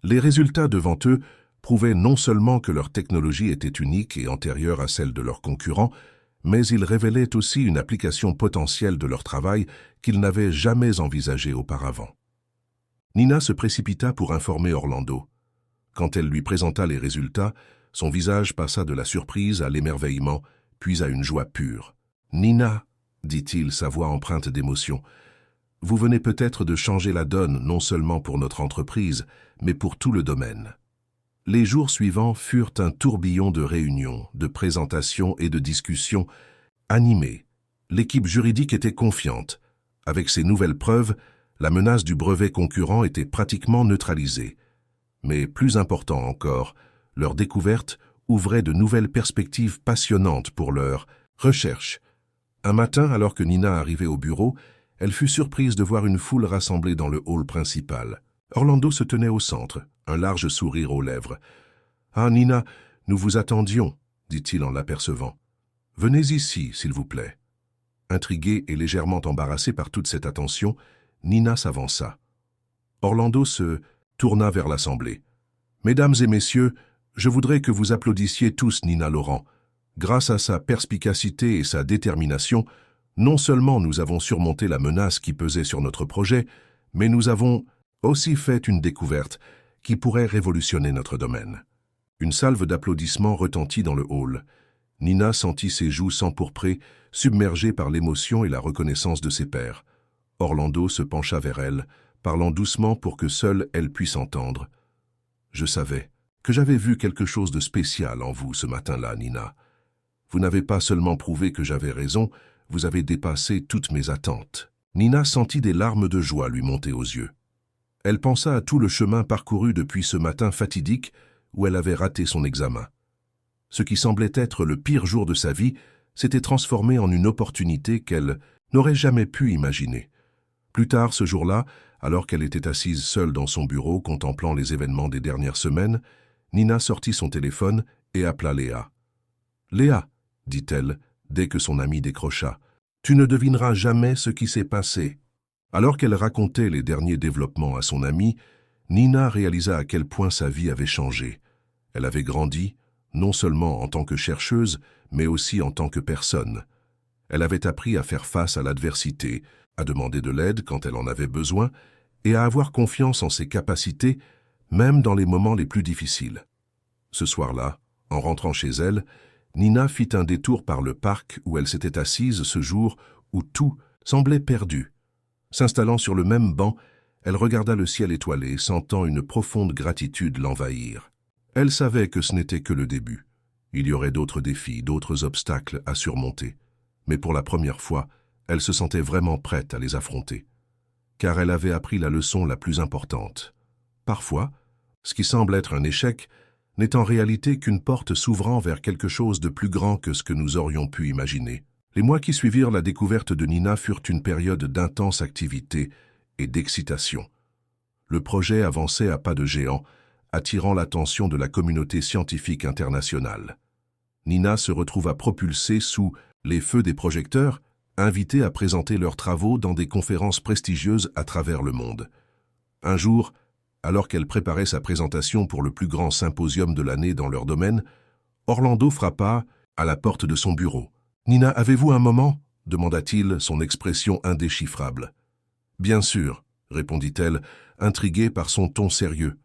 Les résultats devant eux prouvaient non seulement que leur technologie était unique et antérieure à celle de leurs concurrents, mais ils révélaient aussi une application potentielle de leur travail qu'ils n'avaient jamais envisagée auparavant. Nina se précipita pour informer Orlando. Quand elle lui présenta les résultats, son visage passa de la surprise à l'émerveillement, puis à une joie pure. « Nina », dit-il, sa voix empreinte d'émotion, « vous venez peut-être de changer la donne non seulement pour notre entreprise, mais pour tout le domaine. » Les jours suivants furent un tourbillon de réunions, de présentations et de discussions animées. L'équipe juridique était confiante. Avec ces nouvelles preuves, la menace du brevet concurrent était pratiquement neutralisée. Mais plus important encore, leur découverte ouvrait de nouvelles perspectives passionnantes pour leur recherche. Un matin, alors que Nina arrivait au bureau, elle fut surprise de voir une foule rassemblée dans le hall principal. Orlando se tenait au centre, un large sourire aux lèvres. « Ah, Nina, nous vous attendions, » dit-il en l'apercevant. « Venez ici, s'il vous plaît. » Intriguée et légèrement embarrassée par toute cette attention, Nina s'avança. Orlando se tourna vers l'Assemblée. « Mesdames et messieurs, je voudrais que vous applaudissiez tous Nina Laurent. Grâce à sa perspicacité et sa détermination, non seulement nous avons surmonté la menace qui pesait sur notre projet, mais nous avons aussi fait une découverte qui pourrait révolutionner notre domaine. » Une salve d'applaudissements retentit dans le hall. Nina sentit ses joues s'empourprer, submergée par l'émotion et la reconnaissance de ses pairs. Orlando se pencha vers elle, parlant doucement pour que seule elle puisse entendre. « Je savais que j'avais vu quelque chose de spécial en vous ce matin-là, Nina. Vous n'avez pas seulement prouvé que j'avais raison, vous avez dépassé toutes mes attentes. » Nina sentit des larmes de joie lui monter aux yeux. Elle pensa à tout le chemin parcouru depuis ce matin fatidique où elle avait raté son examen. Ce qui semblait être le pire jour de sa vie s'était transformé en une opportunité qu'elle n'aurait jamais pu imaginer. Plus tard ce jour-là, alors qu'elle était assise seule dans son bureau contemplant les événements des dernières semaines, Nina sortit son téléphone et appela Léa. « Léa, dit-elle, dès que son amie décrocha, tu ne devineras jamais ce qui s'est passé. » Alors qu'elle racontait les derniers développements à son amie, Nina réalisa à quel point sa vie avait changé. Elle avait grandi, non seulement en tant que chercheuse, mais aussi en tant que personne. Elle avait appris à faire face à l'adversité, à demander de l'aide quand elle en avait besoin, et à avoir confiance en ses capacités, même dans les moments les plus difficiles. Ce soir-là, en rentrant chez elle, Nina fit un détour par le parc où elle s'était assise ce jour où tout semblait perdu. S'installant sur le même banc, elle regarda le ciel étoilé, sentant une profonde gratitude l'envahir. Elle savait que ce n'était que le début. Il y aurait d'autres défis, d'autres obstacles à surmonter. Mais pour la première fois, elle se sentait vraiment prête à les affronter. Car elle avait appris la leçon la plus importante. Parfois, ce qui semble être un échec n'est en réalité qu'une porte s'ouvrant vers quelque chose de plus grand que ce que nous aurions pu imaginer. Les mois qui suivirent la découverte de Nina furent une période d'intense activité et d'excitation. Le projet avançait à pas de géant, attirant l'attention de la communauté scientifique internationale. Nina se retrouva propulsée sous les feux des projecteurs, invitée à présenter leurs travaux dans des conférences prestigieuses à travers le monde. Un jour, alors qu'elle préparait sa présentation pour le plus grand symposium de l'année dans leur domaine, Orlando frappa à la porte de son bureau. « Nina, avez-vous un moment ?» demanda-t-il, son expression indéchiffrable. « Bien sûr », répondit-elle, intriguée par son ton sérieux.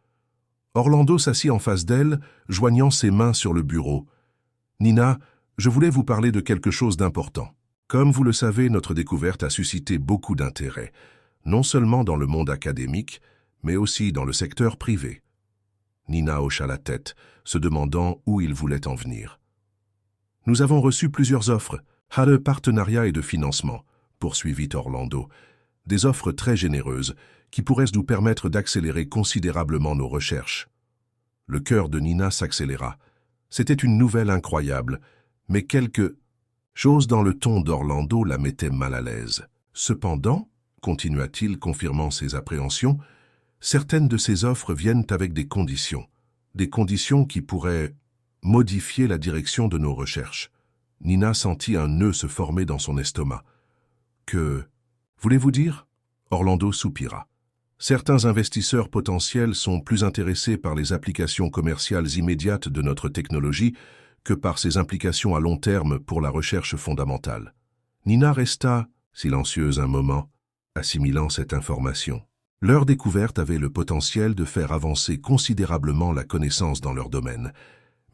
Orlando s'assit en face d'elle, joignant ses mains sur le bureau. « Nina, je voulais vous parler de quelque chose d'important. Comme vous le savez, notre découverte a suscité beaucoup d'intérêt, non seulement dans le monde académique, mais aussi dans le secteur privé. » Nina hocha la tête, se demandant où il voulait en venir. « Nous avons reçu plusieurs offres, de partenariat et de financement, » poursuivit Orlando. « Des offres très généreuses qui pourraient nous permettre d'accélérer considérablement nos recherches. » Le cœur de Nina s'accéléra. C'était une nouvelle incroyable, mais quelque chose dans le ton d'Orlando la mettait mal à l'aise. « Cependant, » continua-t-il, confirmant ses appréhensions, « certaines de ces offres viennent avec des conditions qui pourraient modifier la direction de nos recherches. » Nina sentit un nœud se former dans son estomac. « Que voulez-vous dire ?» Orlando soupira. « Certains investisseurs potentiels sont plus intéressés par les applications commerciales immédiates de notre technologie que par ses implications à long terme pour la recherche fondamentale. » Nina resta silencieuse un moment, assimilant cette information. Leur découverte avait le potentiel de faire avancer considérablement la connaissance dans leur domaine,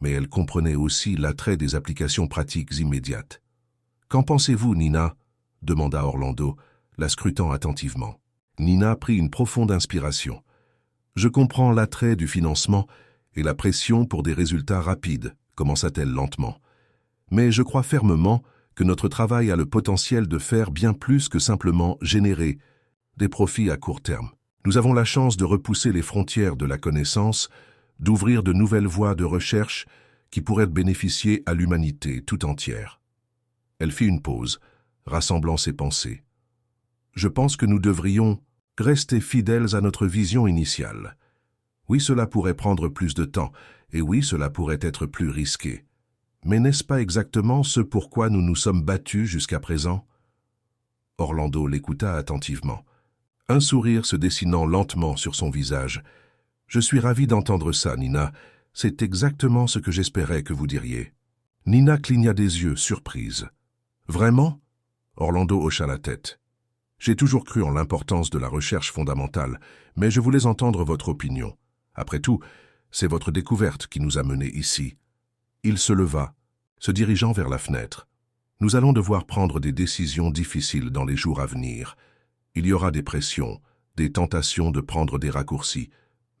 mais elle comprenait aussi l'attrait des applications pratiques immédiates. « Qu'en pensez-vous, Nina ?» demanda Orlando, la scrutant attentivement. Nina prit une profonde inspiration. « Je comprends l'attrait du financement et la pression pour des résultats rapides, » commença-t-elle lentement. « Mais je crois fermement que notre travail a le potentiel de faire bien plus que simplement générer des profits à court terme. Nous avons la chance de repousser les frontières de la connaissance, d'ouvrir de nouvelles voies de recherche qui pourraient bénéficier à l'humanité tout entière. » Elle fit une pause, rassemblant ses pensées. « Je pense que nous devrions rester fidèles à notre vision initiale. Oui, cela pourrait prendre plus de temps, et oui, cela pourrait être plus risqué. Mais n'est-ce pas exactement ce pourquoi nous nous sommes battus jusqu'à présent ?» Orlando l'écouta attentivement, un sourire se dessinant lentement sur son visage. Je suis ravi d'entendre ça, Nina. C'est exactement ce que j'espérais que vous diriez. Nina cligna des yeux, surprise. Vraiment? Orlando hocha la tête. J'ai toujours cru en l'importance de la recherche fondamentale, mais je voulais entendre votre opinion. Après tout, c'est votre découverte qui nous a menés ici. Il se leva, se dirigeant vers la fenêtre. Nous allons devoir prendre des décisions difficiles dans les jours à venir. Il y aura des pressions, des tentations de prendre des raccourcis,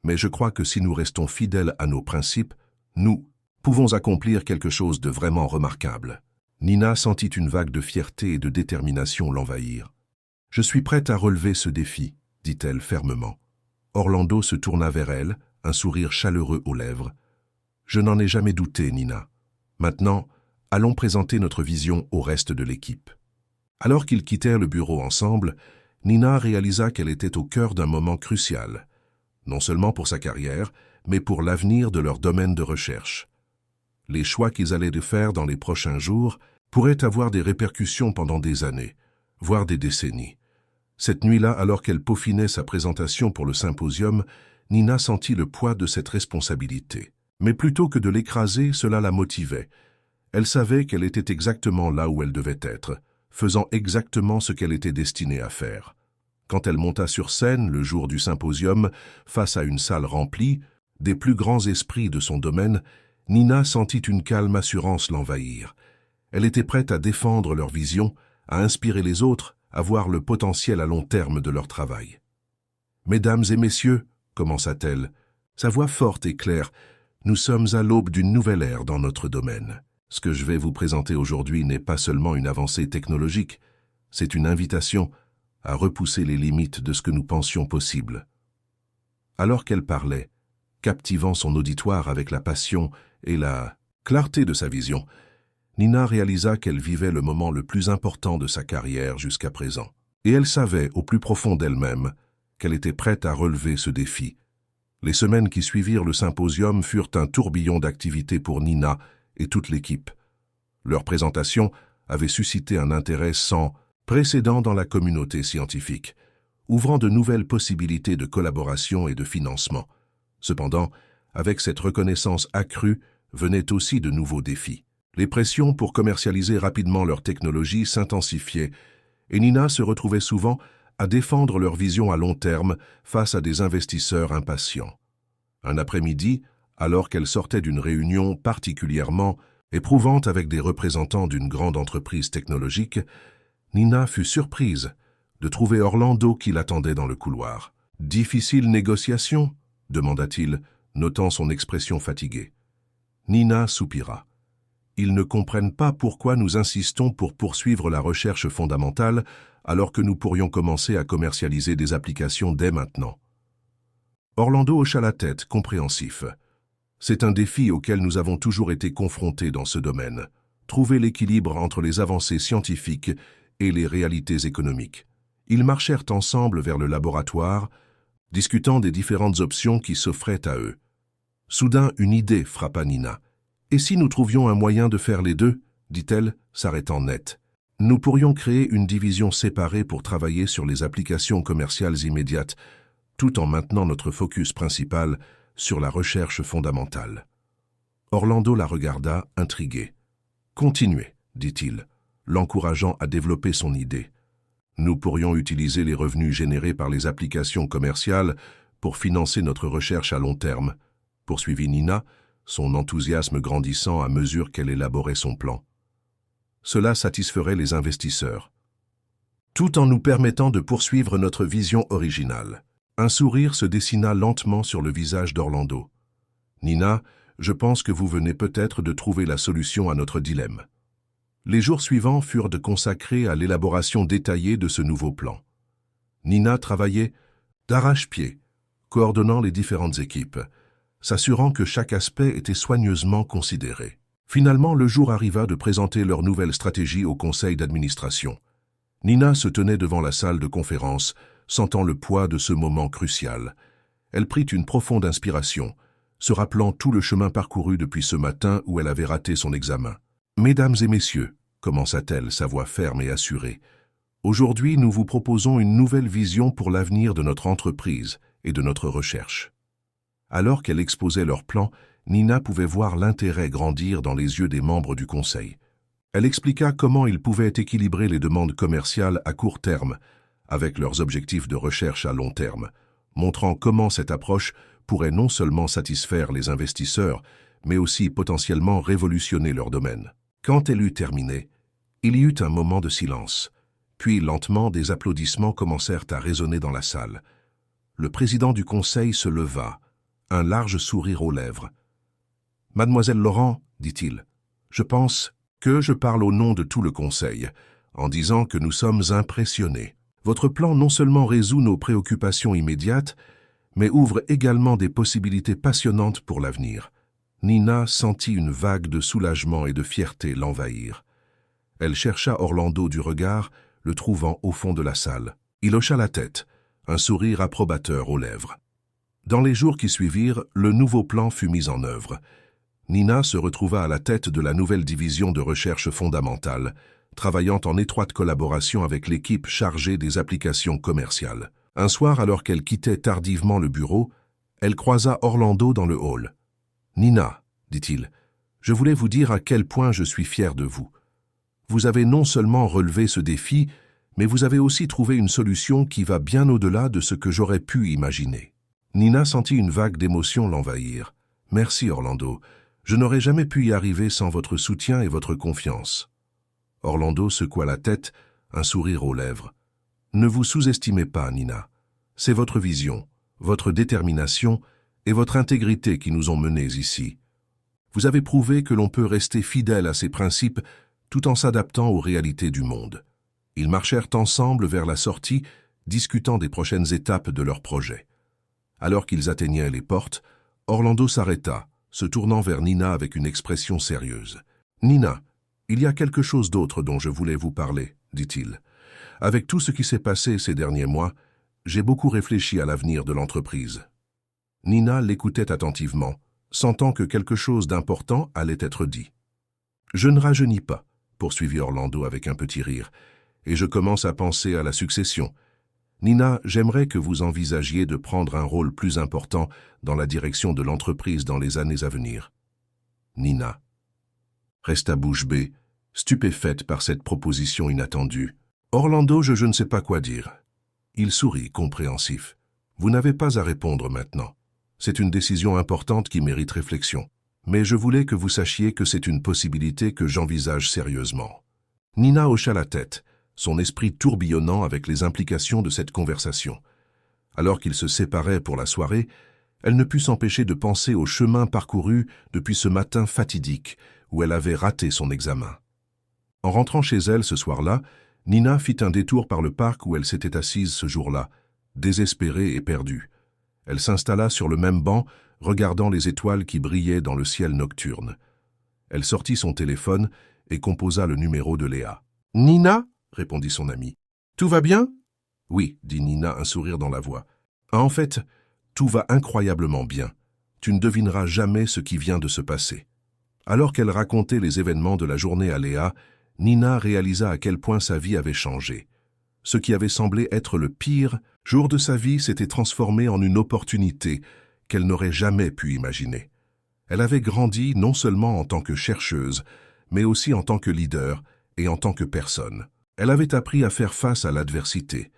mais je crois que si nous restons fidèles à nos principes, nous pouvons accomplir quelque chose de vraiment remarquable. Nina sentit une vague de fierté et de détermination l'envahir. « Je suis prête à relever ce défi », dit-elle fermement. Orlando se tourna vers elle, un sourire chaleureux aux lèvres. « Je n'en ai jamais douté, Nina. Maintenant, allons présenter notre vision au reste de l'équipe. » Alors qu'ils quittèrent le bureau ensemble, Nina réalisa qu'elle était au cœur d'un moment crucial, non seulement pour sa carrière, mais pour l'avenir de leur domaine de recherche. Les choix qu'ils allaient faire dans les prochains jours pourraient avoir des répercussions pendant des années, voire des décennies. Cette nuit-là, alors qu'elle peaufinait sa présentation pour le symposium, Nina sentit le poids de cette responsabilité. Mais plutôt que de l'écraser, cela la motivait. Elle savait qu'elle était exactement là où elle devait être, faisant exactement ce qu'elle était destinée à faire. Quand elle monta sur scène, le jour du symposium, face à une salle remplie, des plus grands esprits de son domaine, Nina sentit une calme assurance l'envahir. Elle était prête à défendre leur vision, à inspirer les autres, à voir le potentiel à long terme de leur travail. « Mesdames et messieurs, » commença-t-elle, sa voix forte et claire, « nous sommes à l'aube d'une nouvelle ère dans notre domaine. Ce que je vais vous présenter aujourd'hui n'est pas seulement une avancée technologique, c'est une invitation à repousser les limites de ce que nous pensions possible. » Alors qu'elle parlait, captivant son auditoire avec la passion et la clarté de sa vision, Nina réalisa qu'elle vivait le moment le plus important de sa carrière jusqu'à présent. Et elle savait, au plus profond d'elle-même, qu'elle était prête à relever ce défi. Les semaines qui suivirent le symposium furent un tourbillon d'activités pour Nina et toute l'équipe. Leur présentation avait suscité un intérêt sans précédent dans la communauté scientifique, ouvrant de nouvelles possibilités de collaboration et de financement. Cependant, avec cette reconnaissance accrue, venaient aussi de nouveaux défis. Les pressions pour commercialiser rapidement leur technologie s'intensifiaient, et Nina se retrouvait souvent à défendre leur vision à long terme face à des investisseurs impatients. Un après-midi, alors qu'elle sortait d'une réunion particulièrement éprouvante avec des représentants d'une grande entreprise technologique, Nina fut surprise de trouver Orlando qui l'attendait dans le couloir. « Difficile négociation ?» demanda-t-il, notant son expression fatiguée. Nina soupira. « Ils ne comprennent pas pourquoi nous insistons pour poursuivre la recherche fondamentale alors que nous pourrions commencer à commercialiser des applications dès maintenant. » Orlando hocha la tête, compréhensif. « C'est un défi auquel nous avons toujours été confrontés dans ce domaine. Trouver l'équilibre entre les avancées scientifiques et les réalités économiques. » Ils marchèrent ensemble vers le laboratoire, discutant des différentes options qui s'offraient à eux. Soudain, une idée frappa Nina. « Et si nous trouvions un moyen de faire les deux ?» dit-elle, s'arrêtant net. « Nous pourrions créer une division séparée pour travailler sur les applications commerciales immédiates, tout en maintenant notre focus principal sur la recherche fondamentale. » Orlando la regarda, intrigué. « Continuez, » dit-il, l'encourageant à développer son idée. « Nous pourrions utiliser les revenus générés par les applications commerciales pour financer notre recherche à long terme, » poursuivit Nina, son enthousiasme grandissant à mesure qu'elle élaborait son plan. Cela satisferait les investisseurs, tout en nous permettant de poursuivre notre vision originale. Un sourire se dessina lentement sur le visage d'Orlando. « Nina, je pense que vous venez peut-être de trouver la solution à notre dilemme. » Les jours suivants furent consacrés à l'élaboration détaillée de ce nouveau plan. Nina travaillait d'arrache-pied, coordonnant les différentes équipes, s'assurant que chaque aspect était soigneusement considéré. Finalement, le jour arriva de présenter leur nouvelle stratégie au conseil d'administration. Nina se tenait devant la salle de conférence, sentant le poids de ce moment crucial. Elle prit une profonde inspiration, se rappelant tout le chemin parcouru depuis ce matin où elle avait raté son examen. « Mesdames et messieurs, » commença-t-elle, sa voix ferme et assurée, « aujourd'hui nous vous proposons une nouvelle vision pour l'avenir de notre entreprise et de notre recherche. » Alors qu'elle exposait leur plan, Nina pouvait voir l'intérêt grandir dans les yeux des membres du conseil. Elle expliqua comment ils pouvaient équilibrer les demandes commerciales à court terme avec leurs objectifs de recherche à long terme, montrant comment cette approche pourrait non seulement satisfaire les investisseurs, mais aussi potentiellement révolutionner leur domaine. Quand elle eut terminé, il y eut un moment de silence. Puis, lentement, des applaudissements commencèrent à résonner dans la salle. Le président du conseil se leva, un large sourire aux lèvres. « Mademoiselle Laurent, dit-il, je pense que je parle au nom de tout le conseil, en disant que nous sommes impressionnés. Votre plan non seulement résout nos préoccupations immédiates, mais ouvre également des possibilités passionnantes pour l'avenir. » Nina sentit une vague de soulagement et de fierté l'envahir. Elle chercha Orlando du regard, le trouvant au fond de la salle. Il hocha la tête, un sourire approbateur aux lèvres. Dans les jours qui suivirent, le nouveau plan fut mis en œuvre. Nina se retrouva à la tête de la nouvelle division de recherche fondamentale, travaillant en étroite collaboration avec l'équipe chargée des applications commerciales. Un soir, alors qu'elle quittait tardivement le bureau, elle croisa Orlando dans le hall. « Nina, dit-il, je voulais vous dire à quel point je suis fier de vous. Vous avez non seulement relevé ce défi, mais vous avez aussi trouvé une solution qui va bien au-delà de ce que j'aurais pu imaginer. » Nina sentit une vague d'émotion l'envahir. « Merci, Orlando. Je n'aurais jamais pu y arriver sans votre soutien et votre confiance. » Orlando secoua la tête, un sourire aux lèvres. « Ne vous sous-estimez pas, Nina. C'est votre vision, votre détermination et votre intégrité qui nous ont menés ici. Vous avez prouvé que l'on peut rester fidèle à ses principes tout en s'adaptant aux réalités du monde. » Ils marchèrent ensemble vers la sortie, discutant des prochaines étapes de leur projet. Alors qu'ils atteignaient les portes, Orlando s'arrêta, se tournant vers Nina avec une expression sérieuse. « Nina, il y a quelque chose d'autre dont je voulais vous parler, dit-il. Avec tout ce qui s'est passé ces derniers mois, j'ai beaucoup réfléchi à l'avenir de l'entreprise. » Nina l'écoutait attentivement, sentant que quelque chose d'important allait être dit. « Je ne rajeunis pas, » poursuivit Orlando avec un petit rire, « et je commence à penser à la succession. Nina, j'aimerais que vous envisagiez de prendre un rôle plus important dans la direction de l'entreprise dans les années à venir. » Nina resta bouche bée, stupéfaite par cette proposition inattendue. « Orlando, je ne sais pas quoi dire. » Il sourit, compréhensif. « Vous n'avez pas à répondre maintenant. C'est une décision importante qui mérite réflexion. Mais je voulais que vous sachiez que c'est une possibilité que j'envisage sérieusement. » Nina hocha la tête, son esprit tourbillonnant avec les implications de cette conversation. Alors qu'ils se séparaient pour la soirée, elle ne put s'empêcher de penser au chemin parcouru depuis ce matin fatidique où elle avait raté son examen. En rentrant chez elle ce soir-là, Nina fit un détour par le parc où elle s'était assise ce jour-là, désespérée et perdue. Elle s'installa sur le même banc, regardant les étoiles qui brillaient dans le ciel nocturne. Elle sortit son téléphone et composa le numéro de Léa. « Nina ?» répondit son amie. « Tout va bien ?»« Oui, » dit Nina, un sourire dans la voix. « En fait, tout va incroyablement bien. Tu ne devineras jamais ce qui vient de se passer. » Alors qu'elle racontait les événements de la journée à Léa, Nina réalisa à quel point sa vie avait changé. Ce qui avait semblé être le pire jour de sa vie s'était transformé en une opportunité qu'elle n'aurait jamais pu imaginer. Elle avait grandi non seulement en tant que chercheuse, mais aussi en tant que leader et en tant que personne. Elle avait appris à faire face à l'adversité,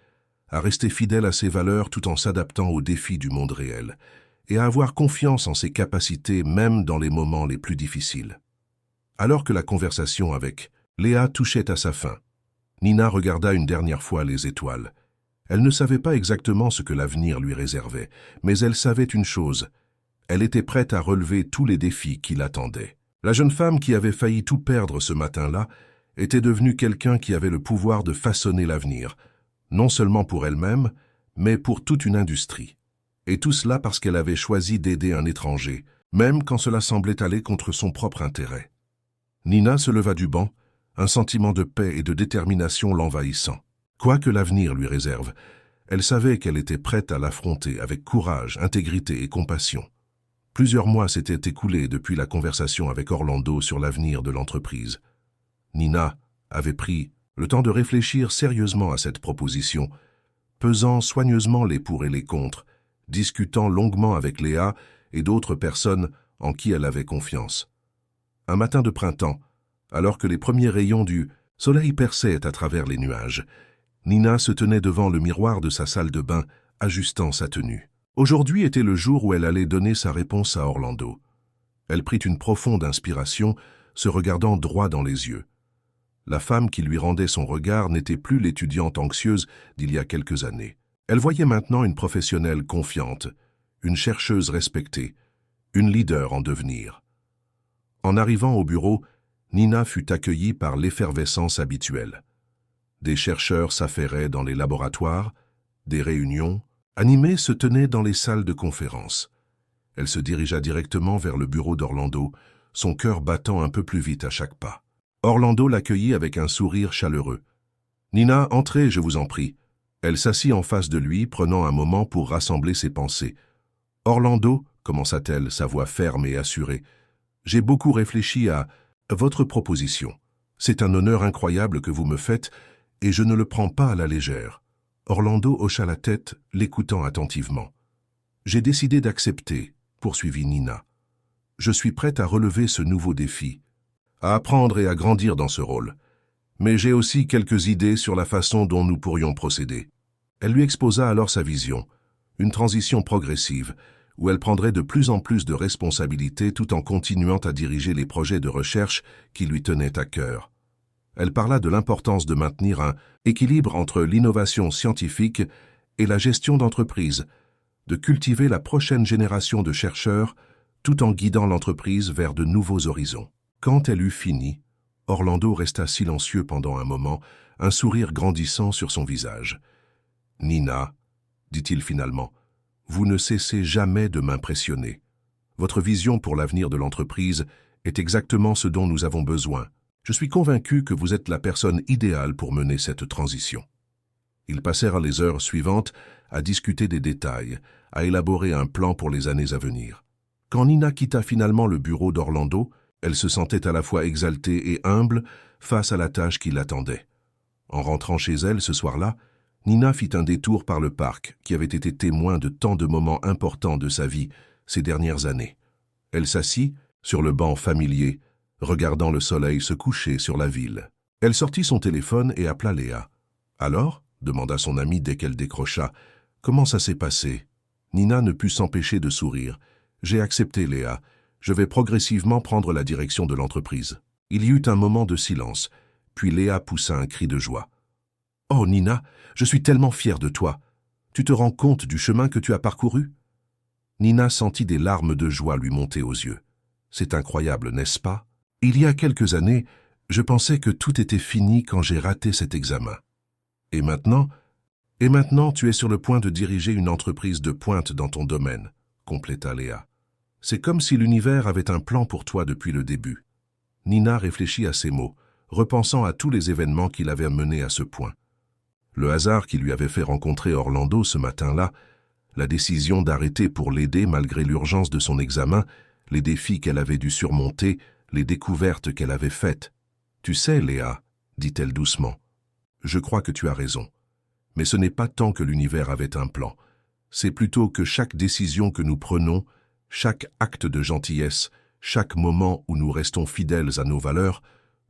à rester fidèle à ses valeurs tout en s'adaptant aux défis du monde réel, et à avoir confiance en ses capacités même dans les moments les plus difficiles. Alors que la conversation avec Léa touchait à sa fin, Nina regarda une dernière fois les étoiles. Elle ne savait pas exactement ce que l'avenir lui réservait, mais elle savait une chose. Elle était prête à relever tous les défis qui l'attendaient. La jeune femme qui avait failli tout perdre ce matin-là était devenue quelqu'un qui avait le pouvoir de façonner l'avenir, non seulement pour elle-même, mais pour toute une industrie. Et tout cela parce qu'elle avait choisi d'aider un étranger, même quand cela semblait aller contre son propre intérêt. Nina se leva du banc, un sentiment de paix et de détermination l'envahissant. Quoi que l'avenir lui réserve, elle savait qu'elle était prête à l'affronter avec courage, intégrité et compassion. Plusieurs mois s'étaient écoulés depuis la conversation avec Orlando sur l'avenir de l'entreprise. Nina avait pris le temps de réfléchir sérieusement à cette proposition, pesant soigneusement les pour et les contre, discutant longuement avec Léa et d'autres personnes en qui elle avait confiance. Un matin de printemps, alors que les premiers rayons du soleil perçaient à travers les nuages, Nina se tenait devant le miroir de sa salle de bain, ajustant sa tenue. Aujourd'hui était le jour où elle allait donner sa réponse à Orlando. Elle prit une profonde inspiration, se regardant droit dans les yeux. La femme qui lui rendait son regard n'était plus l'étudiante anxieuse d'il y a quelques années. Elle voyait maintenant une professionnelle confiante, une chercheuse respectée, une leader en devenir. En arrivant au bureau, Nina fut accueillie par l'effervescence habituelle. Des chercheurs s'affairaient dans les laboratoires, des réunions animées se tenaient dans les salles de conférence. Elle se dirigea directement vers le bureau d'Orlando, son cœur battant un peu plus vite à chaque pas. Orlando l'accueillit avec un sourire chaleureux. « Nina, entrez, je vous en prie. » Elle s'assit en face de lui, prenant un moment pour rassembler ses pensées. « Orlando, » commença-t-elle, sa voix ferme et assurée, « j'ai beaucoup réfléchi à votre proposition. C'est un honneur incroyable que vous me faites, et je ne le prends pas à la légère. » Orlando hocha la tête, l'écoutant attentivement. « J'ai décidé d'accepter, » poursuivit Nina. « Je suis prête à relever ce nouveau défi, à apprendre et à grandir dans ce rôle. Mais j'ai aussi quelques idées sur la façon dont nous pourrions procéder. » Elle lui exposa alors sa vision, une transition progressive, où elle prendrait de plus en plus de responsabilités tout en continuant à diriger les projets de recherche qui lui tenaient à cœur. Elle parla de l'importance de maintenir un équilibre entre l'innovation scientifique et la gestion d'entreprise, de cultiver la prochaine génération de chercheurs tout en guidant l'entreprise vers de nouveaux horizons. Quand elle eut fini, Orlando resta silencieux pendant un moment, un sourire grandissant sur son visage. « Nina, dit-il finalement, vous ne cessez jamais de m'impressionner. Votre vision pour l'avenir de l'entreprise est exactement ce dont nous avons besoin. Je suis convaincu que vous êtes la personne idéale pour mener cette transition. » Ils passèrent les heures suivantes à discuter des détails, à élaborer un plan pour les années à venir. Quand Nina quitta finalement le bureau d'Orlando, elle se sentait à la fois exaltée et humble face à la tâche qui l'attendait. En rentrant chez elle ce soir-là, Nina fit un détour par le parc qui avait été témoin de tant de moments importants de sa vie ces dernières années. Elle s'assit sur le banc familier, regardant le soleil se coucher sur la ville. Elle sortit son téléphone et appela Léa. « Alors ?» demanda son amie dès qu'elle décrocha. « Comment ça s'est passé ?» Nina ne put s'empêcher de sourire. « J'ai accepté, Léa. Je vais progressivement prendre la direction de l'entreprise. » Il y eut un moment de silence, puis Léa poussa un cri de joie. « Oh, Nina, je suis tellement fière de toi. Tu te rends compte du chemin que tu as parcouru ?» Nina sentit des larmes de joie lui monter aux yeux. « C'est incroyable, n'est-ce pas? Il y a quelques années, je pensais que tout était fini quand j'ai raté cet examen. Et maintenant, tu es sur le point de diriger une entreprise de pointe dans ton domaine, » compléta Léa. « C'est comme si l'univers avait un plan pour toi depuis le début. » Nina réfléchit à ces mots, repensant à tous les événements qui l'avaient mené à ce point. Le hasard qui lui avait fait rencontrer Orlando ce matin-là, la décision d'arrêter pour l'aider malgré l'urgence de son examen, les défis qu'elle avait dû surmonter, les découvertes qu'elle avait faites. « Tu sais, Léa, dit-elle doucement, je crois que tu as raison. Mais ce n'est pas tant que l'univers avait un plan. C'est plutôt que chaque décision que nous prenons, chaque acte de gentillesse, chaque moment où nous restons fidèles à nos valeurs,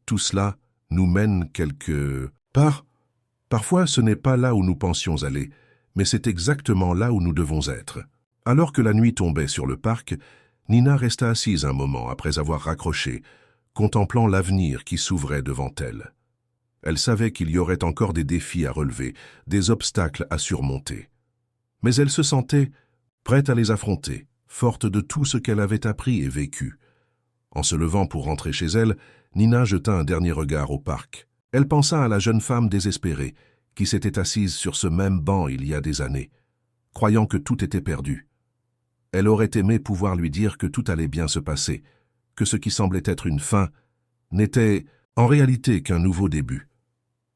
tout cela nous mène quelque part. Parfois, ce n'est pas là où nous pensions aller, mais c'est exactement là où nous devons être. » Alors que la nuit tombait sur le parc, Nina resta assise un moment après avoir raccroché, contemplant l'avenir qui s'ouvrait devant elle. Elle savait qu'il y aurait encore des défis à relever, des obstacles à surmonter. Mais elle se sentait prête à les affronter, forte de tout ce qu'elle avait appris et vécu. En se levant pour rentrer chez elle, Nina jeta un dernier regard au parc. Elle pensa à la jeune femme désespérée, qui s'était assise sur ce même banc il y a des années, croyant que tout était perdu. Elle aurait aimé pouvoir lui dire que tout allait bien se passer, que ce qui semblait être une fin n'était en réalité qu'un nouveau début.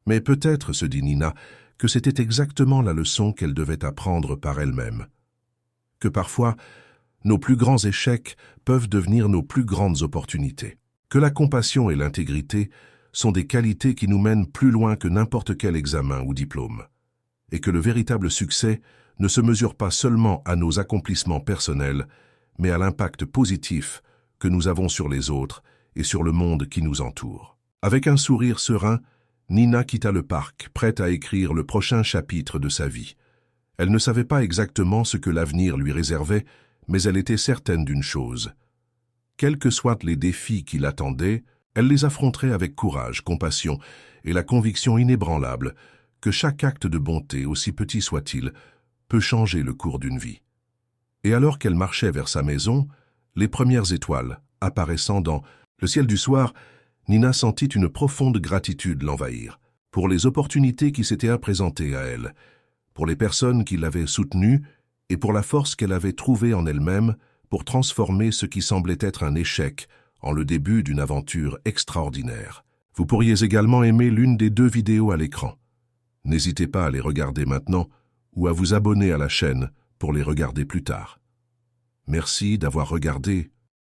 Mais peut-être, se dit Nina, que c'était exactement la leçon qu'elle devait apprendre par elle-même. Que parfois, nos plus grands échecs peuvent devenir nos plus grandes opportunités. Que la compassion et l'intégrité sont des qualités qui nous mènent plus loin que n'importe quel examen ou diplôme. Et que le véritable succès ne se mesure pas seulement à nos accomplissements personnels, mais à l'impact positif que nous avons sur les autres et sur le monde qui nous entoure. Avec un sourire serein, Nina quitta le parc, prête à écrire le prochain chapitre de sa vie. Elle ne savait pas exactement ce que l'avenir lui réservait, mais elle était certaine d'une chose. Quels que soient les défis qui l'attendaient, elle les affronterait avec courage, compassion et la conviction inébranlable que chaque acte de bonté, aussi petit soit-il, peut changer le cours d'une vie. Et alors qu'elle marchait vers sa maison, les premières étoiles apparaissant dans le ciel du soir, Nina sentit une profonde gratitude l'envahir pour les opportunités qui s'étaient présentées à elle, pour les personnes qui l'avaient soutenue et pour la force qu'elle avait trouvée en elle-même pour transformer ce qui semblait être un échec en le début d'une aventure extraordinaire. Vous pourriez également aimer l'une des 2 vidéos à l'écran. N'hésitez pas à les regarder maintenant ou à vous abonner à la chaîne pour les regarder plus tard. Merci d'avoir regardé